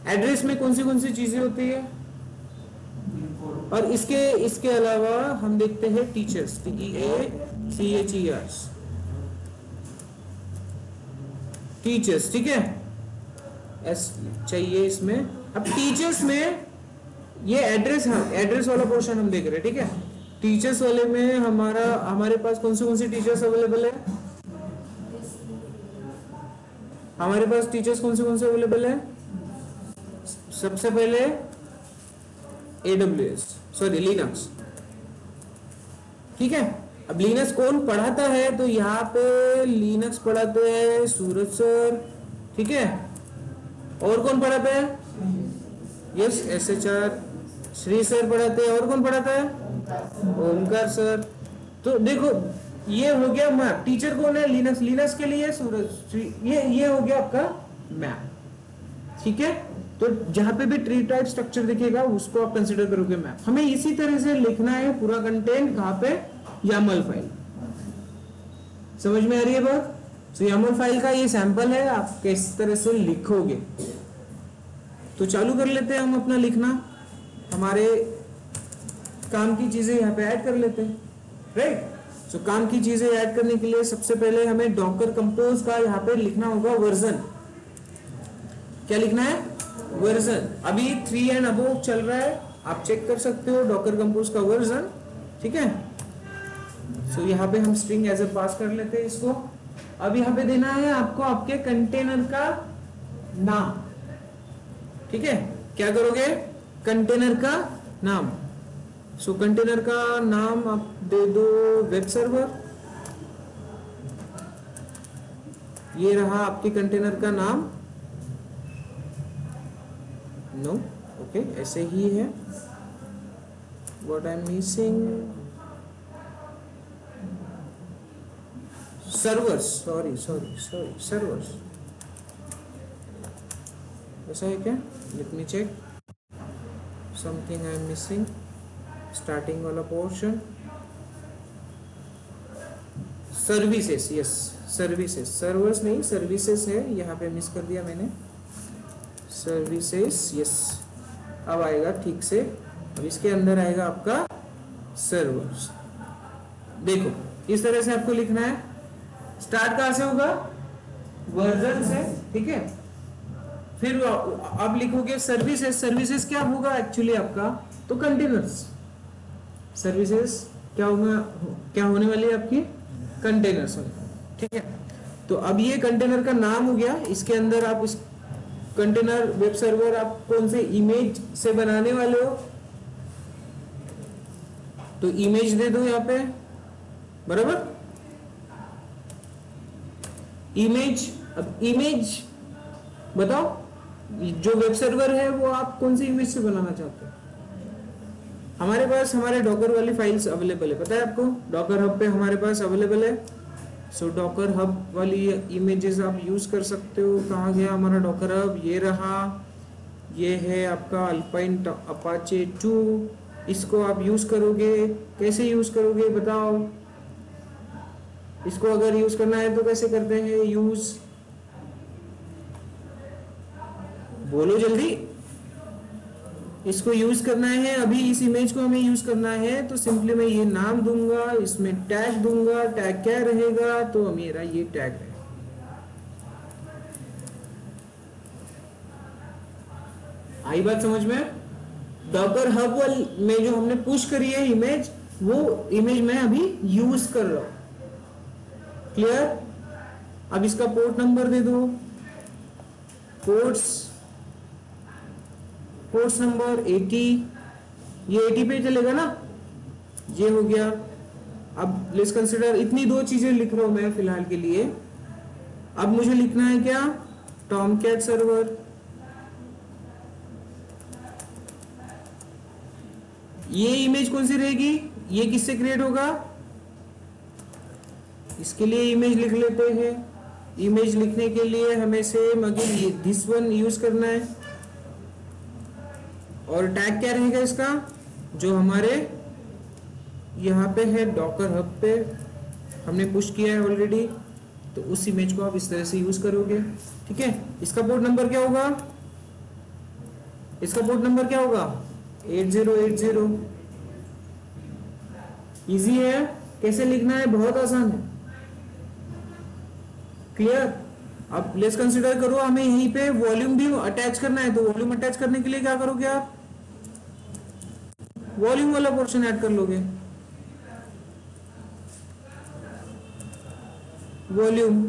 एड्रेस में कौन सी चीजें होती है, और इसके अलावा हम देखते हैं टीचर्स, TEACHERS, टीचर्स, ठीक है, एस चाहिए इसमें। अब टीचर्स में ये एड्रेस, हाँ एड्रेस वाला पोर्शन हम देख रहे हैं, ठीक है। टीचर्स वाले में हमारे पास कौन सी टीचर्स अवेलेबल है? हमारे पास टीचर्स कौन से अवेलेबल है? सबसे पहले AWS, सॉरी लिनक्स, ठीक है। अब लिनक्स कौन पढ़ाता है? तो यहाँ पे लिनक्स पढ़ाते हैं सूरज सर, ठीक है। और कौन पढ़ाते हैं? यस, SHR श्री सर पढ़ाते हैं। और कौन पढ़ाता है? ओमकार सर। तो देखो ये हो गया मैप। टीचर कौन है? लिनक्स के लिए सूरज श्री, ये हो गया आपका मैप, ठीक है। तो जहां पे भी ट्री टाइप स्ट्रक्चर दिखेगा उसको आप कंसीडर करोगे मैप। हमें इसी तरह से लिखना है पूरा कंटेंट कहां पे? YAML file. समझ में आ रही है बात? तो YAML फाइल का ये सैंपल है, आप किस तरह से लिखोगे। तो चालू कर लेते हैं हम अपना लिखना। हमारे काम की चीजें यहाँ पे ऐड कर लेते हैं, राइट। तो काम की चीजें ऐड करने के लिए सबसे पहले हमें डॉकर कंपोज का यहाँ पे लिखना होगा वर्जन। क्या लिखना है? वर्जन। अभी 3 एंड अबोव चल रहा है, आप चेक कर सकते हो डॉकर कंपोज का वर्जन, ठीक है। सो यहाँ पे हम स्ट्रिंग एज ए पास कर लेते हैं इसको। अब यहाँ पे देना है आपको आपके कंटेनर का नाम, ठीक है। क्या करोगे? कंटेनर का नाम। सो कंटेनर का नाम आप दे दो वेब सर्वर। ये रहा आपके कंटेनर का नाम। नो, ओके, ऐसे ही है। What I am missing? Servers, sorry servers. ऐसा है क्या? Let me check. Something I am missing. Starting वाला portion services, yes services, servers नहीं सर्विसेस है, यहाँ पे मिस कर दिया मैंने। सर्विसेस, यस, अब आएगा ठीक से। अब इसके अंदर आएगा आपका सर्वर्स। देखो इस तरह से आपको लिखना है। स्टार्ट कहां से होगा? वर्जन से, ठीक है। फिर आप लिखोगे सर्विसेस। सर्विसेस क्या होगा एक्चुअली आपका? तो कंटेनर्स। सर्विसेज क्या होगा? क्या होने वाली है आपकी? कंटेनर्स, ठीक है। तो अब ये कंटेनर का नाम हो गया। इसके अंदर आप इस कंटेनर वेब सर्वर आप कौन से इमेज से बनाने वाले हो, तो इमेज दे दो यहाँ पे, बराबर। इमेज, अब इमेज बताओ जो वेब सर्वर है वो आप कौन सी इमेज से बनाना चाहते हो। हमारे पास हमारे डॉकर वाली फाइल्स अवेलेबल है, पता है आपको। डॉकर हब पे हमारे पास अवेलेबल है। सो डॉकर हब वाली इमेजेस आप यूज कर सकते हो। कहाँ गया हमारा डॉकर हब? ये रहा, ये है आपका अल्पाइन अपाचे 2। इसको आप यूज करोगे। कैसे यूज करोगे बताओ? इसको अगर यूज करना है तो कैसे करते हैं यूज? बोलो जल्दी। इसको यूज करना है, अभी इस इमेज को हमें यूज करना है, तो सिंपली मैं ये नाम दूंगा, इसमें टैग दूंगा। टैग क्या रहेगा? तो मेरा ये टैग है। आई बात समझ में? डॉकर हब में जो हमने पुश करी है इमेज, वो इमेज मैं अभी यूज कर रहा हूं। क्लियर? अब इसका पोर्ट नंबर दे दो। Ports number 80। ये 80 पे चलेगा ना? ये हो गया। अब लेट्स कंसीडर इतनी 2 चीजें लिख रहा हूं मैं फिलहाल के लिए। अब मुझे लिखना है क्या? Tomcat server. ये इमेज कौन सी रहेगी? ये किससे क्रिएट होगा? इसके लिए इमेज लिख लेते हैं। इमेज लिखने के लिए हमें same again this one use करना है। और टैग क्या रहेगा इसका? जो हमारे यहाँ पे है डॉकर हब पे हमने पुश किया है ऑलरेडी, तो उस इमेज को आप इस तरह से यूज करोगे, ठीक है। इसका पोर्ट नंबर क्या होगा? इसका पोर्ट नंबर क्या होगा? 8080। इजी है। कैसे लिखना है? बहुत आसान है। क्लियर? अब लेट्स कंसीडर करो हमें यहीं पे वॉल्यूम भी अटैच करना है, तो वॉल्यूम अटैच करने के लिए क्या करोगे आप? वॉल्यूम वाला पोर्शन ऐड कर लोगे। वॉल्यूम,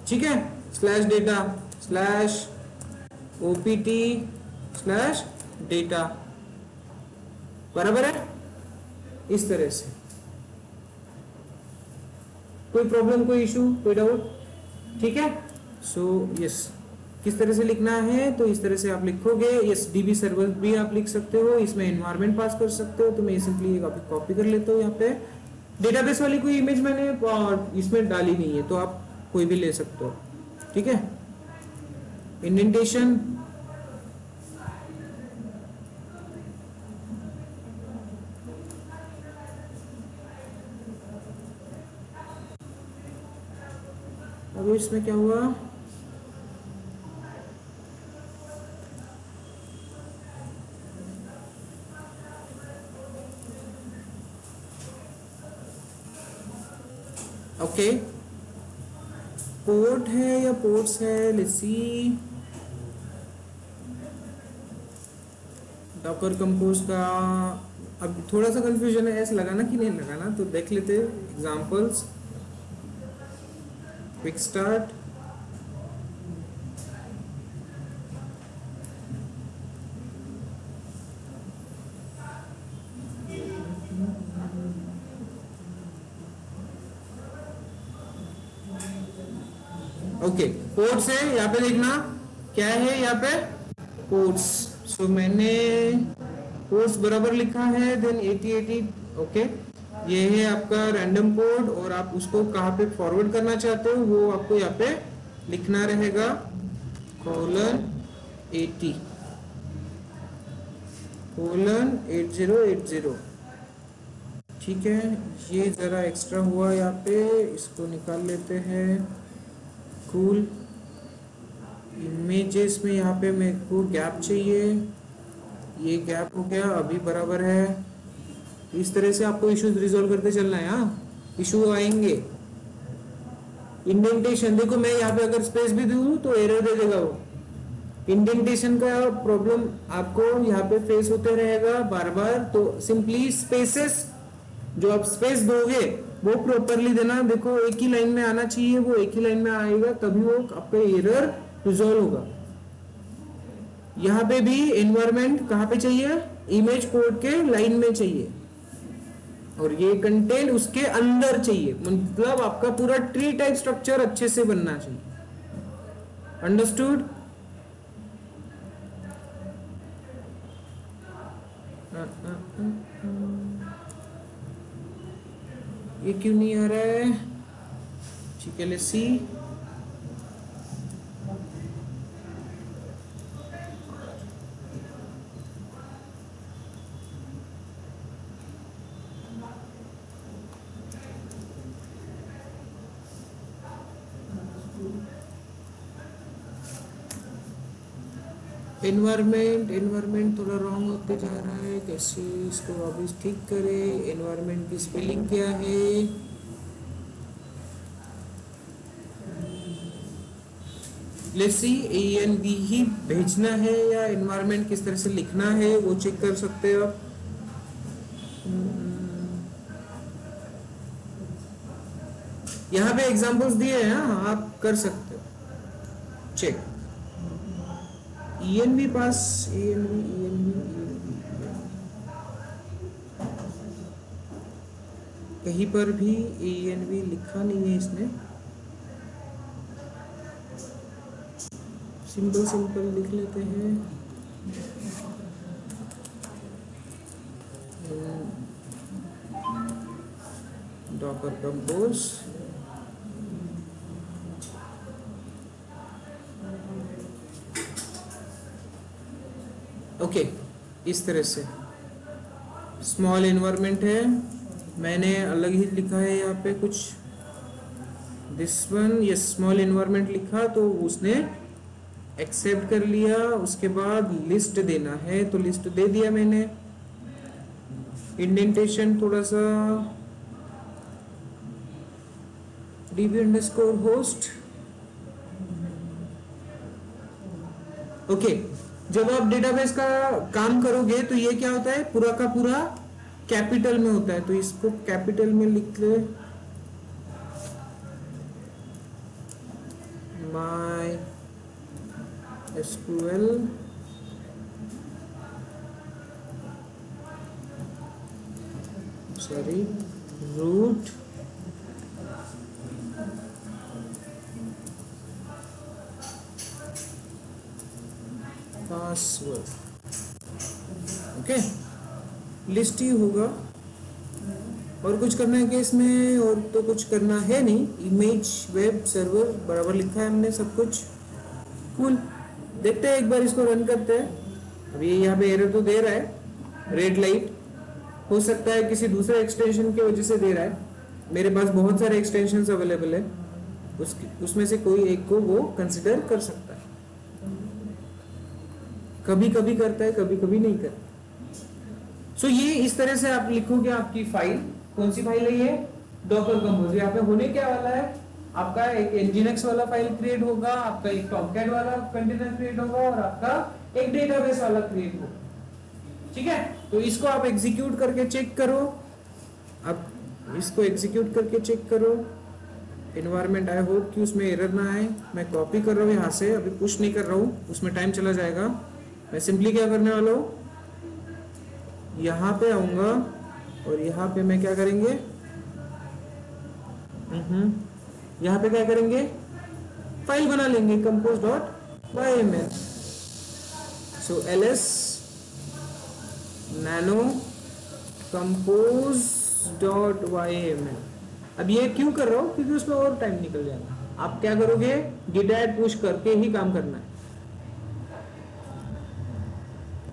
ठीक है, slash data slash OPT slash data, बराबर है। इस तरह से कोई प्रॉब्लम, कोई इशू, कोई डाउट, ठीक है। सो यस, किस तरह से लिखना है, तो इस तरह से आप लिखोगे। यस, डीबी सर्वर भी आप लिख सकते हो, इसमें एनवायरनमेंट पास कर सकते हो। तो मैं सिंपली कॉपी कर लेता हूँ। यहाँ पे डेटाबेस वाली कोई इमेज मैंने इसमें डाली नहीं है, तो आप कोई भी ले सकते हो, ठीक है। इंडेंटेशन, अब इसमें क्या हुआ, ओके, पोर्ट है या पोर्ट्स है, लेट्स सी। डॉकर कंपोज का अब थोड़ा सा कंफ्यूजन है, ऐसा लगाना कि नहीं लगाना, तो देख लेते examples. Quick start, okay, ports है, यहाँ पे देखना क्या है, यहाँ पे पोर्ट्स। सो मैंने पोर्ट्स बराबर लिखा है, देन 8080, ओके। ये है आपका रैंडम पोर्ट, और आप उसको कहाँ पे फॉरवर्ड करना चाहते हो वो आपको यहाँ पे लिखना रहेगा, :80 :8080, ठीक है। ये जरा एक्स्ट्रा हुआ यहाँ पे, इसको निकाल लेते हैं। कूल इमेजेस में यहाँ पे मेरे को गैप चाहिए, ये गैप हो गया, अभी बराबर है। इस तरह से आपको इश्यूज रिजॉल्व करते चलना है। हाँ, इशू आएंगे। इंडेंटेशन देखो, मैं यहाँ पे अगर स्पेस भी दूँ तो एरर दे देगा वो। इंडेंटेशन का प्रॉब्लम आपको यहाँ पे फेस होते रहेगा बार बार, तो सिंपली स्पेसेस, जो आप स्पेस दोगे वो प्रॉपरली देना। देखो एक ही लाइन में आना चाहिए, वो एक ही लाइन में आएगा, तभी वो आपका एरर रिजॉल्व होगा। यहाँ पे भी एनवायरनमेंट कहाँ पे चाहिए, इमेज कोड के लाइन में चाहिए, और ये कंटेंट उसके अंदर चाहिए। मतलब आपका पूरा ट्री टाइप स्ट्रक्चर अच्छे से बनना चाहिए। अंडरस्टूड? ये क्यों नहीं आ रहा है, ठीक है, लेट्स सी। एनवायरनमेंट थोड़ा रॉन्ग होते जा रहा है, कैसे इसको वापस ठीक करें। एनवायरनमेंट की स्पेलिंग क्या है, लेट्स सी। ENV ही भेजना है या एनवायरनमेंट किस तरह से लिखना है वो चेक कर सकते हो आप। यहाँ पे एग्जांपल्स दिए हैं, आप कर सकते हो चेक। ENV पास, ENV कहीं पर भी ENV लिखा नहीं है इसने। सिंपल लिख लेते हैं। डॉकर कंपोज, ओके, इस तरह से स्मॉल एनवायरनमेंट है, मैंने अलग ही लिखा है यहाँ पे कुछ। दिस वन, ये स्मॉल एनवायरनमेंट लिखा तो उसने एक्सेप्ट कर लिया। उसके बाद लिस्ट देना है तो लिस्ट दे दिया मैंने। इंडेंटेशन थोड़ा सा db_host, ओके। जब आप डेटाबेस का काम करोगे तो ये क्या होता है, पूरा का पूरा कैपिटल में होता है, तो इसको कैपिटल में लिख ले। SQL sorry root password. Okay, list ही होगा। और कुछ करना है क्या इसमें? और तो कुछ करना है नहीं। इमेज वेब सर्वर बराबर लिखा है हमने सब कुछ। कूल, देखते हैं एक बार इसको रन करते हैं। अभी यहाँ पे एरर तो दे रहा है, रेड लाइट। हो सकता है किसी दूसरे एक्सटेंशन की वजह से दे रहा है। मेरे पास बहुत सारे एक्सटेंशंस अवेलेबल है, उसमें से कोई एक को वो कंसिडर कर सकता है। कभी कभी करता है, कभी कभी नहीं करता। सो ये इस तरह से आप लिखोगे आपकी फाइल। कौन सी फाइल है ये? Docker compose. यहाँ पे होने क्या वाला है, आपका एक nginx वाला फाइल क्रिएट होगा, आपका एक टॉमकैट वाला कंटेनर क्रिएट होगा और आपका एक डेटाबेस वाला क्रिएट होगा। ठीक है, तो इसको आप एग्जीक्यूट करके चेक करो। अब इसको एग्जीक्यूट करके चेक करो। एनवायरमेंट, आई होप कि उसमें एरर ना आए। मैं कॉपी कर रहा हूँ यहाँ से, अभी पुश नहीं कर रहा हूँ, उसमें टाइम चला जाएगा। मैं सिंपली क्या करने वाला हूँ, यहाँ पे आऊंगा और यहाँ पे मैं क्या करेंगे, यहाँ पे क्या करेंगे, फाइल बना लेंगे compose.yml। सो ls nano compose.yml। अब ये क्यों कर रहा हूँ, क्योंकि उसमें और टाइम निकल जाएगा। आप क्या करोगे, git add पुश करके ही काम करना है।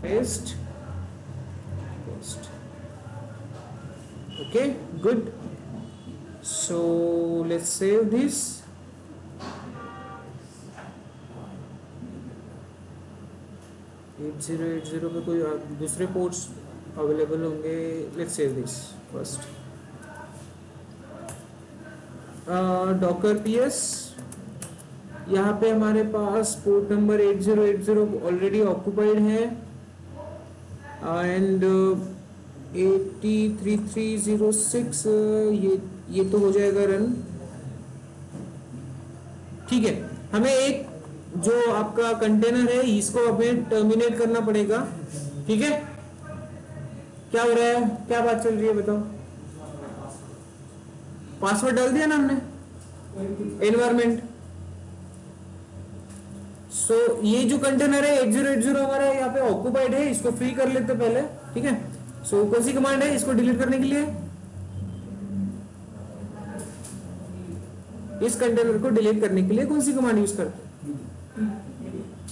Paste, okay, good. So let's save this। (8080) पे कोई दूसरे पोर्ट्स अवेलेबल होंगे। Let's save this first. Docker ps, यहाँ पे हमारे पास पोर्ट नंबर 8080 ऑलरेडी ऑक्युपाइड है एंड 803306 ये तो हो जाएगा रन। ठीक है, हमें एक जो आपका कंटेनर है इसको हमें टर्मिनेट करना पड़ेगा। ठीक है, क्या हो रहा है, क्या बात चल रही है बताओ? पासवर्ड डाल दिया ना हमने, एनवायरमेंट। सो ये जो कंटेनर है 8080 हमारा यहाँ पे ऑक्युपाइड है, इसको फ्री कर लेते पहले। ठीक है, सो कौन सी कमांड है इसको डिलीट करने के लिए? इस कंटेनर को डिलीट करने के लिए कौन सी कमांड यूज करते?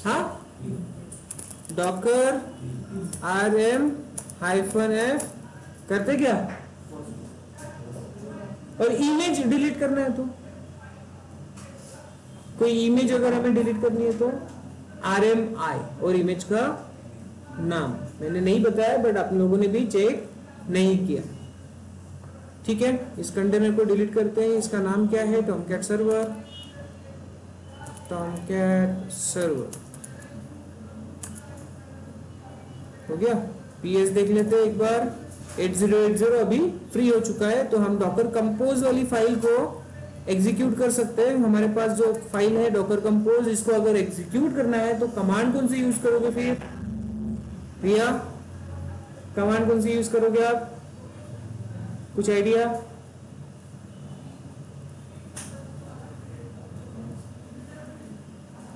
हाँ, डॉकर rm-f करते क्या? और इमेज डिलीट करना है तो कोई इमेज अगर हमें डिलीट करनी है तो rmi और इमेज का नाम मैंने नहीं बताया, बट आप लोगों ने भी चेक नहीं किया। ठीक है, इस कंटेनर को डिलीट करते हैं। इसका नाम क्या है? Tomcat server. टॉमकैट सर्वर हो गया। पीएस देख लेते हैं एक बार। 8080 अभी फ्री हो चुका है, तो हम डॉकर कंपोज वाली फाइल को एग्जीक्यूट कर सकते हैं। हमारे पास जो फाइल है डॉकर कंपोज, इसको अगर एग्जीक्यूट करना है तो कमांड कौन सी यूज करोगे फिर प्रिया? कमांड कौन सी यूज करोगे आप, कुछ आइडिया?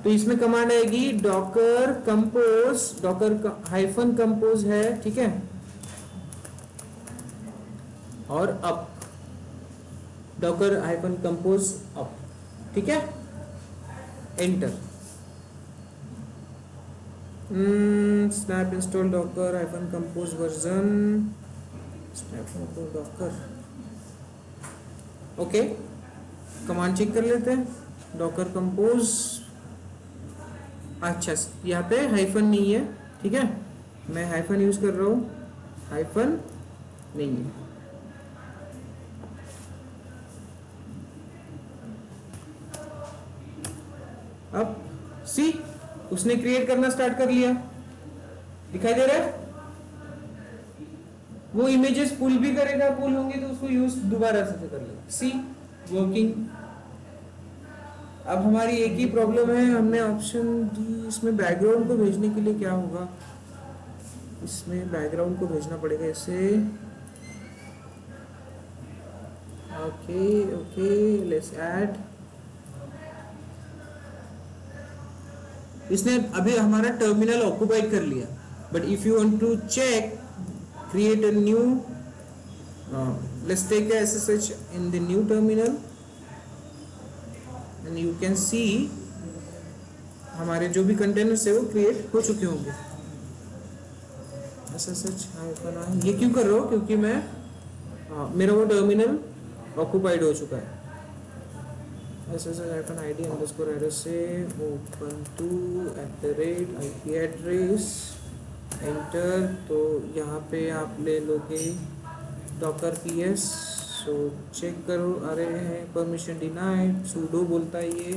तो इसमें कमांड आएगी डॉकर कंपोज, डॉकर -कंपोज है। ठीक है, और अप, डॉकर -कंपोज अप। ठीक है, enter. Snap install Docker -compose version snap Docker. Okay, command check कर लेते हैं। डॉकर कंपोज, अच्छा यहाँ पे हाइफन नहीं है। ठीक है, मैं हाइफन यूज कर रहा हूँ, हाइफन नहीं है। अब सी उसने क्रिएट करना स्टार्ट कर लिया, दिखाई दे रहा है। वो इमेजेस पुल भी करेगा, पुल होंगे तो उसको यूज दोबारा से कर लेगा। सी वर्किंग। अब हमारी एक ही प्रॉब्लम है, हमने ऑप्शन डी, इसमें बैकग्राउंड को भेजने के लिए क्या होगा, इसमें बैकग्राउंड को भेजना पड़ेगा इसे। Okay okay, let's add. इसने अभी हमारा टर्मिनल ऑक्युपाइड कर लिया, but if you want to check, create a new, let's take SSH in the new terminal and you can see हमारे जो भी कंटेनर्स है वो क्रिएट हो चुके होंगे। SSH ये क्यों कर रहा हूँ, क्योंकि मैं मेरा वो टर्मिनल ऑक्युपाइड हो चुका है। SSH-ID _ error से open2 @ IP एड्रेस एंटर। तो यहाँ पे आप ले लोगे docker ps, सो चेक करो, आ रहे हैं परमिशन डिनाइड, sudo बोलता है, ये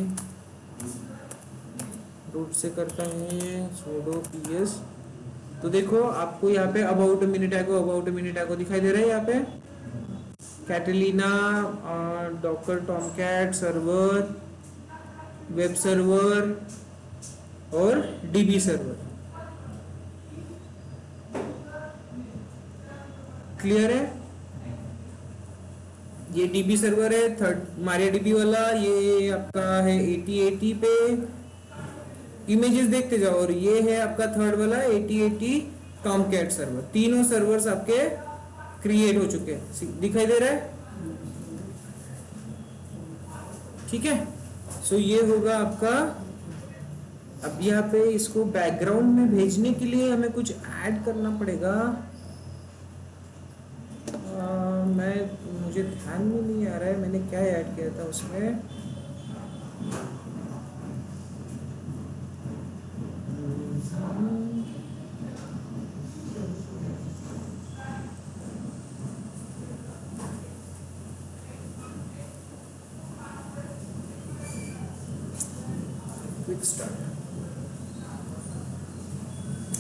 रूट से करता है sudo ps। तो देखो आपको यहाँ पे about a minute ago दिखाई दे रहा है, यहाँ पे Catalina, Docker Tomcat server, web server और डीबी सर्वर। क्लियर है? ये डीबी सर्वर है, थर्ड मारियाडीबी वाला, ये आपका है 8080 पे, इमेजेस देखते जाओ। और ये है आपका थर्ड वाला 8080 टॉमकैट सर्वर। तीनों सर्वर्स आपके क्रिएट हो चुके हैं, दिखाई दे रहा है? ठीक है, सो ये होगा आपका। अब यहाँ पे इसको बैकग्राउंड में भेजने के लिए हमें कुछ ऐड करना पड़ेगा। मुझे ध्यान में नहीं आ रहा है मैंने क्या ऐड किया था उसमें। क्विक स्टार्ट,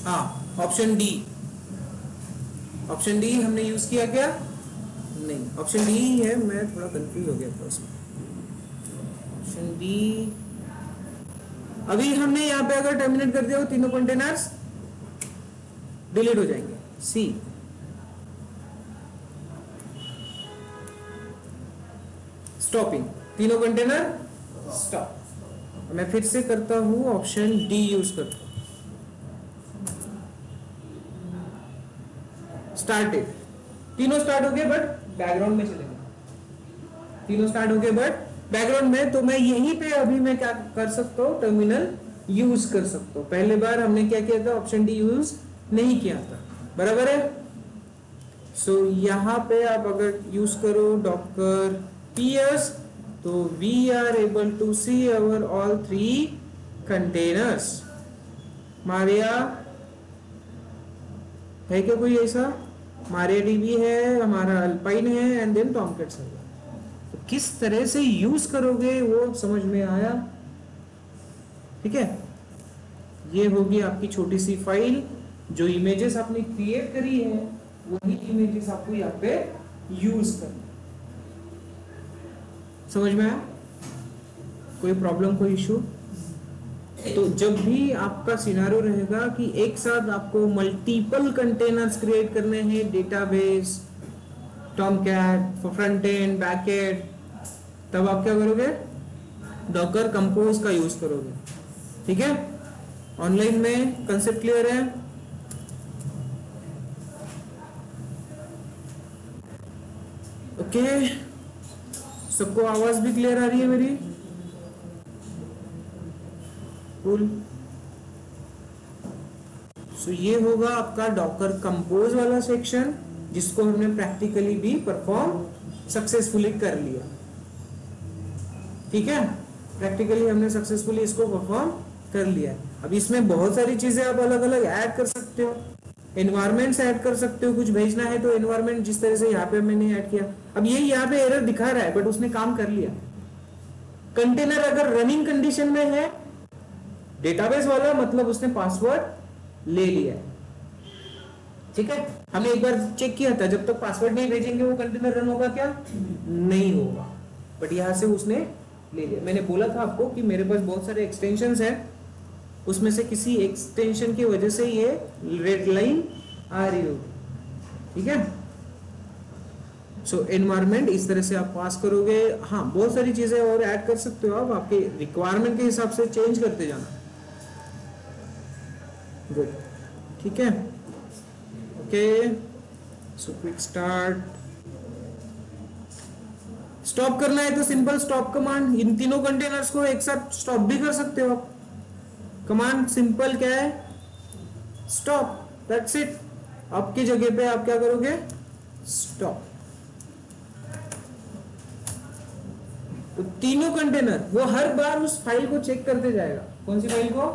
हाँ ऑप्शन डी हमने यूज किया क्या? नहीं, ऑप्शन डी ही है, मैं थोड़ा कंफ्यूज हो गया था उसमें। ऑप्शन डी, अभी हमने यहाँ पे अगर टर्मिनेट कर दिया, वो तीनों कंटेनर्स डिलीट हो जाएंगे। सी, स्टॉपिंग, तीनों कंटेनर स्टॉप। मैं फिर से करता हूं, ऑप्शन डी यूज करता हूं, स्टार्टेड। तीनों स्टार्ट हो गए बट बैकग्राउंड में चले गए, तीनों स्टार्ट हो गए बट बैकग्राउंड में। तो मैं यहीं पे अभी मैं क्या कर सकता हूँ, टर्मिनल यूज कर सकता हूँ। पहले बार हमने क्या किया था, ऑप्शन डी यूज नहीं किया था, बराबर है? सो यहाँ पे आप अगर यूज करो डॉकर ps, तो we are able to see our all 3 containers। Maria है क्या कोई ऐसा? मारियाडीबी है, हमारा अल्पाइन है, एंड देन टॉमकैट सर्वर। तो किस तरह से यूज करोगे वो समझ में आया? ठीक है, ये होगी आपकी छोटी सी फाइल। जो इमेजेस आपने क्रिएट करी है वही इमेजेस आपको यहाँ पे यूज करना। समझ में आया? कोई प्रॉब्लम, कोई इशू? तो जब भी आपका सिनारियो रहेगा कि एक साथ आपको मल्टीपल कंटेनर्स क्रिएट करने हैं, database, Tomcat for front end, back and, तब आप क्या करोगे? डॉकर कंपोज का यूज करोगे। ठीक है, ऑनलाइन में कंसेप्ट क्लियर है? ओके, सबको आवाज भी क्लियर आ रही है मेरी? कूल। सो ये होगा आपका डॉकर कंपोज वाला सेक्शन, जिसको हमने प्रैक्टिकली भी परफॉर्म सक्सेसफुली कर लिया। ठीक है, प्रैक्टिकली हमने सक्सेसफुली इसको परफॉर्म कर लिया। अब इसमें बहुत सारी चीजें आप अलग अलग ऐड कर सकते हो, एनवायरमेंट्स ऐड कर सकते हो। कुछ भेजना है तो एनवायरमेंट जिस तरह से यहाँ पे मैंने ऐड किया, अब ये यहाँ पे एरर दिखा रहा है बट उसने काम कर लिया। कंटेनर अगर रनिंग कंडीशन में है, डेटाबेस वाला, मतलब उसने पासवर्ड ले लिया है। ठीक है, हमने एक बार चेक किया था, जब तक पासवर्ड नहीं भेजेंगे वो कंटेनर रन होगा क्या? नहीं होगा। बट यहां से उसने ले लिया। मैंने बोला था आपको कि मेरे पास बहुत सारे एक्सटेंशंस हैं, उसमें से किसी एक्सटेंशन की वजह से ये रेड लाइन आ रही होगी, ठीक है। सो एनवायरमेंट इस तरह से आप पास करोगे। हाँ, बहुत सारी चीजें और ऐड कर सकते हो आप, आपके रिक्वायरमेंट के हिसाब से चेंज करते जाना। गुड, ठीक है, okay. So quick start. Stop करना है तो सिंपल स्टॉप कमांड, इन तीनों कंटेनर्स को एक साथ स्टॉप भी कर सकते हो आप। कमांड सिंपल क्या है, स्टॉप, दैट्स इट। आपकी जगह पे आप क्या करोगे, स्टॉप। तो तीनों कंटेनर वो हर बार उस फाइल को चेक करते जाएगा। कौन सी फाइल को,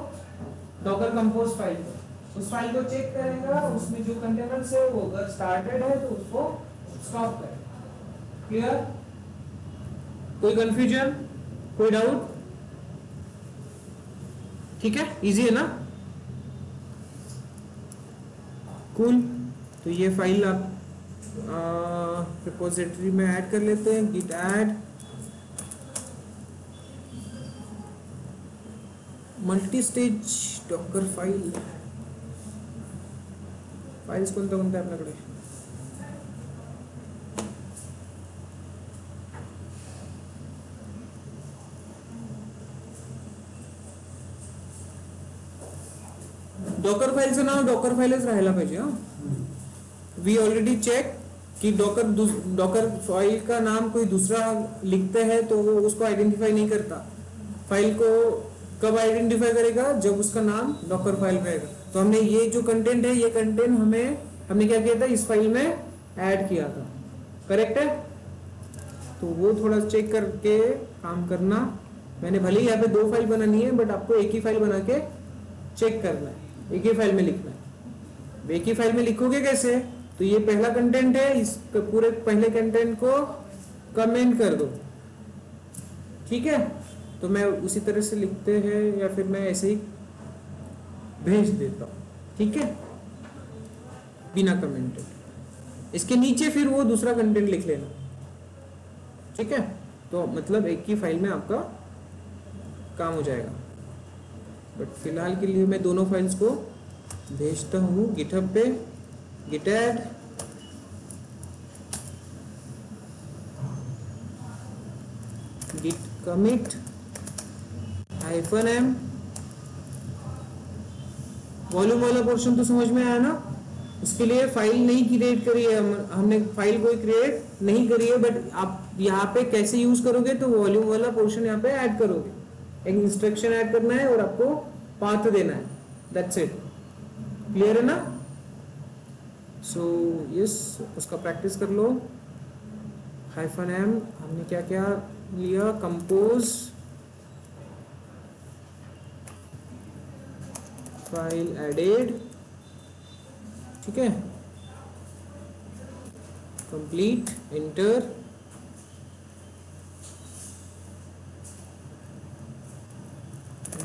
डॉकर कंपोज फाइल को। उस फाइल को चेक करेगा, उसमें जो कंटेनर्स है वो अगर स्टार्टेड है तो उसको स्टॉप करेगा। क्लियर, कोई कंफ्यूजन, कोई डाउट? ठीक है, इजी है ना, कूल। तो ये फाइल आप रिपोजिटरी में ऐड कर लेते हैं, git add multi stage Docker file. Files कोणत्या कोणत्या आपल्याकडे, डॉकर फाइलचं नाव डॉकर फाइलच राहायला पाहिजे। हा, वी ऑलरेडी चेक कि डॉकर फाइल का नाम कोई दूसरा लिखते हैं तो वो उसको आइडेंटिफाई नहीं करता। फाइल को कब आइडेंटिफाई करेगा, जब उसका नाम डॉकर फाइल में आएगा। तो हमने ये जो कंटेंट है, ये कंटेंट हमने क्या किया था, इस फाइल में ऐड किया था, करेक्ट है। तो वो थोड़ा चेक करके काम करना। मैंने भले ही यहाँ पे 2 फाइल बनानी है, बट आपको एक ही फाइल बना के चेक करना है, एक ही फाइल में लिखना है। एक ही फाइल में लिखोगे कैसे, तो ये पहला कंटेंट है, इस पूरे पहले कंटेंट को कमेंट कर दो, ठीक है। तो मैं उसी तरह से लिखते हैं या फिर मैं ऐसे ही भेज देता हूँ, ठीक है, बिना कमेंटेड। इसके नीचे फिर वो दूसरा कंटेंट लिख लेना, ठीक है। तो मतलब एक ही फाइल में आपका काम हो जाएगा। बट फिलहाल के लिए मैं दोनों फाइल्स को भेजता हूँ गिटहब पे, git add git commit -m। Volume वाला पोर्शन तो समझ में आया ना। उसके लिए फाइल नहीं क्रिएट करी है, हमने फाइल कोई क्रिएट नहीं करी है, बट आप यहाँ पे कैसे यूज करोगे, तो वॉल्यूम वाला पोर्शन यहाँ पे ऐड करोगे। एक इंस्ट्रक्शन ऐड करना है और आपको पाथ देना है, दैट्स इट। क्लियर है ना। सो यस, उसका प्रैक्टिस कर लो। -m हमने क्या क्या लिया, कंपोज फाइल एडेड, ठीक है, complete, enter.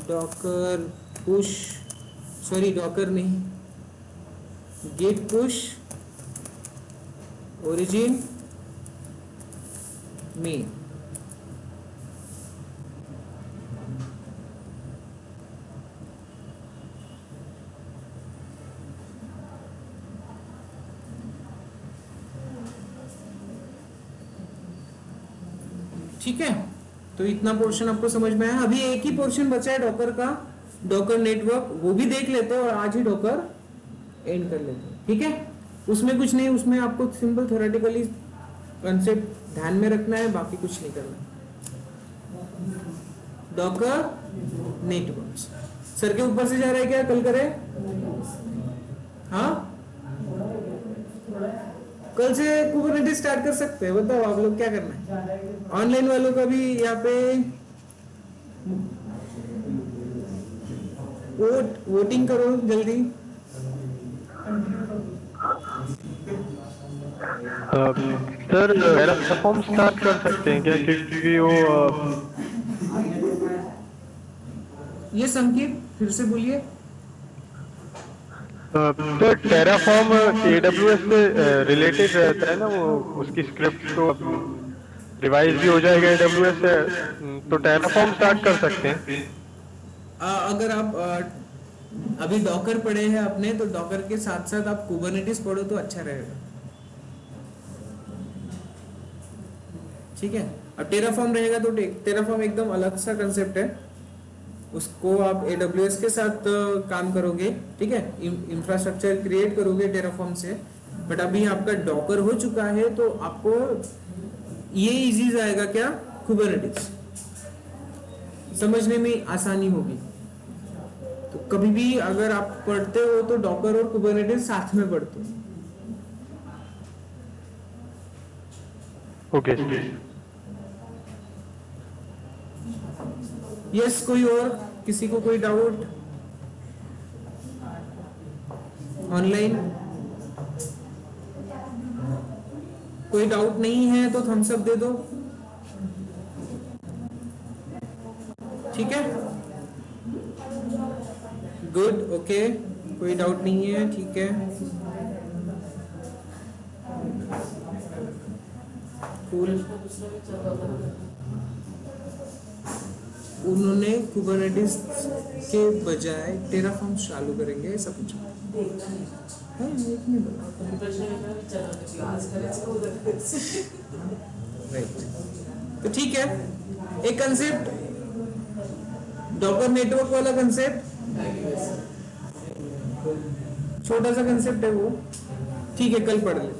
Docker push, sorry Docker नहीं, git push origin main। ठीक है, तो इतना पोर्शन आपको समझ में आया। अभी एक ही पोर्शन बचा है डॉकर का, डॉकर नेटवर्क, वो भी देख लेते हैं और आज ही डॉकर एंड कर लेते हैं, ठीक है। उसमें कुछ नहीं, उसमें आपको सिंपल थ्योरेटिकली कंसेप्ट ध्यान में रखना है, बाकी कुछ नहीं करना। डॉकर नेटवर्क्स सर के ऊपर से जा रहा है क्या, कल करें? हाँ, कल से कुबरनेटिस स्टार्ट कर सकते हैं। बताओ आप लोग क्या करना है। ऑनलाइन वालों का भी यहाँ पे वोटिंग करो जल्दी। सर फॉर्म स्टार्ट कर सकते हैं क्या, क्योंकि वो ये संकेत फिर से बोलिए। तो टेराफॉर्म AWS से रिलेटेड रहता है ना, वो उसकी स्क्रिप्ट तो रिवाइज भी हो जाएगा AWS से, तो टेराफॉर्म स्टार्ट कर सकते हैं। अगर आप अभी डॉकर पढ़े हैं अपने, तो डॉकर के साथ साथ आप कुबरनेटिस पढ़ो तो अच्छा रहेगा। ठीक है, अब टेराफॉर्म रहेगा तो टेराफॉर्म एकदम अलग सा कंसेप्ट है, उसको आप AWS के साथ काम करोगे। ठीक है, इंफ्रास्ट्रक्चर क्रिएट करोगे टेराफॉर्म से। बट अभी आपका डॉकर हो चुका है तो आपको ये इजी जाएगा क्या, कुबरनेटिस समझने में आसानी होगी। तो कभी भी अगर आप पढ़ते हो तो डॉकर और कुबरनेटिस साथ में पढ़ते हो। ओके। यस, कोई और, किसी को कोई डाउट ऑनलाइन? कोई डाउट नहीं है तो थम्स अप दे दो। ठीक है, गुड, ओके, कोई डाउट नहीं है, ठीक है, कूल। उन्होंने कुबरनेटिस के बजाय टेराफॉर्म चालू करेंगे ऐसा कुछ। राइट, तो ठीक है, एक कंसेप्ट डॉकर नेटवर्क वाला कंसेप्ट, छोटा सा कंसेप्ट है वो। ठीक है, कल पढ़ ले।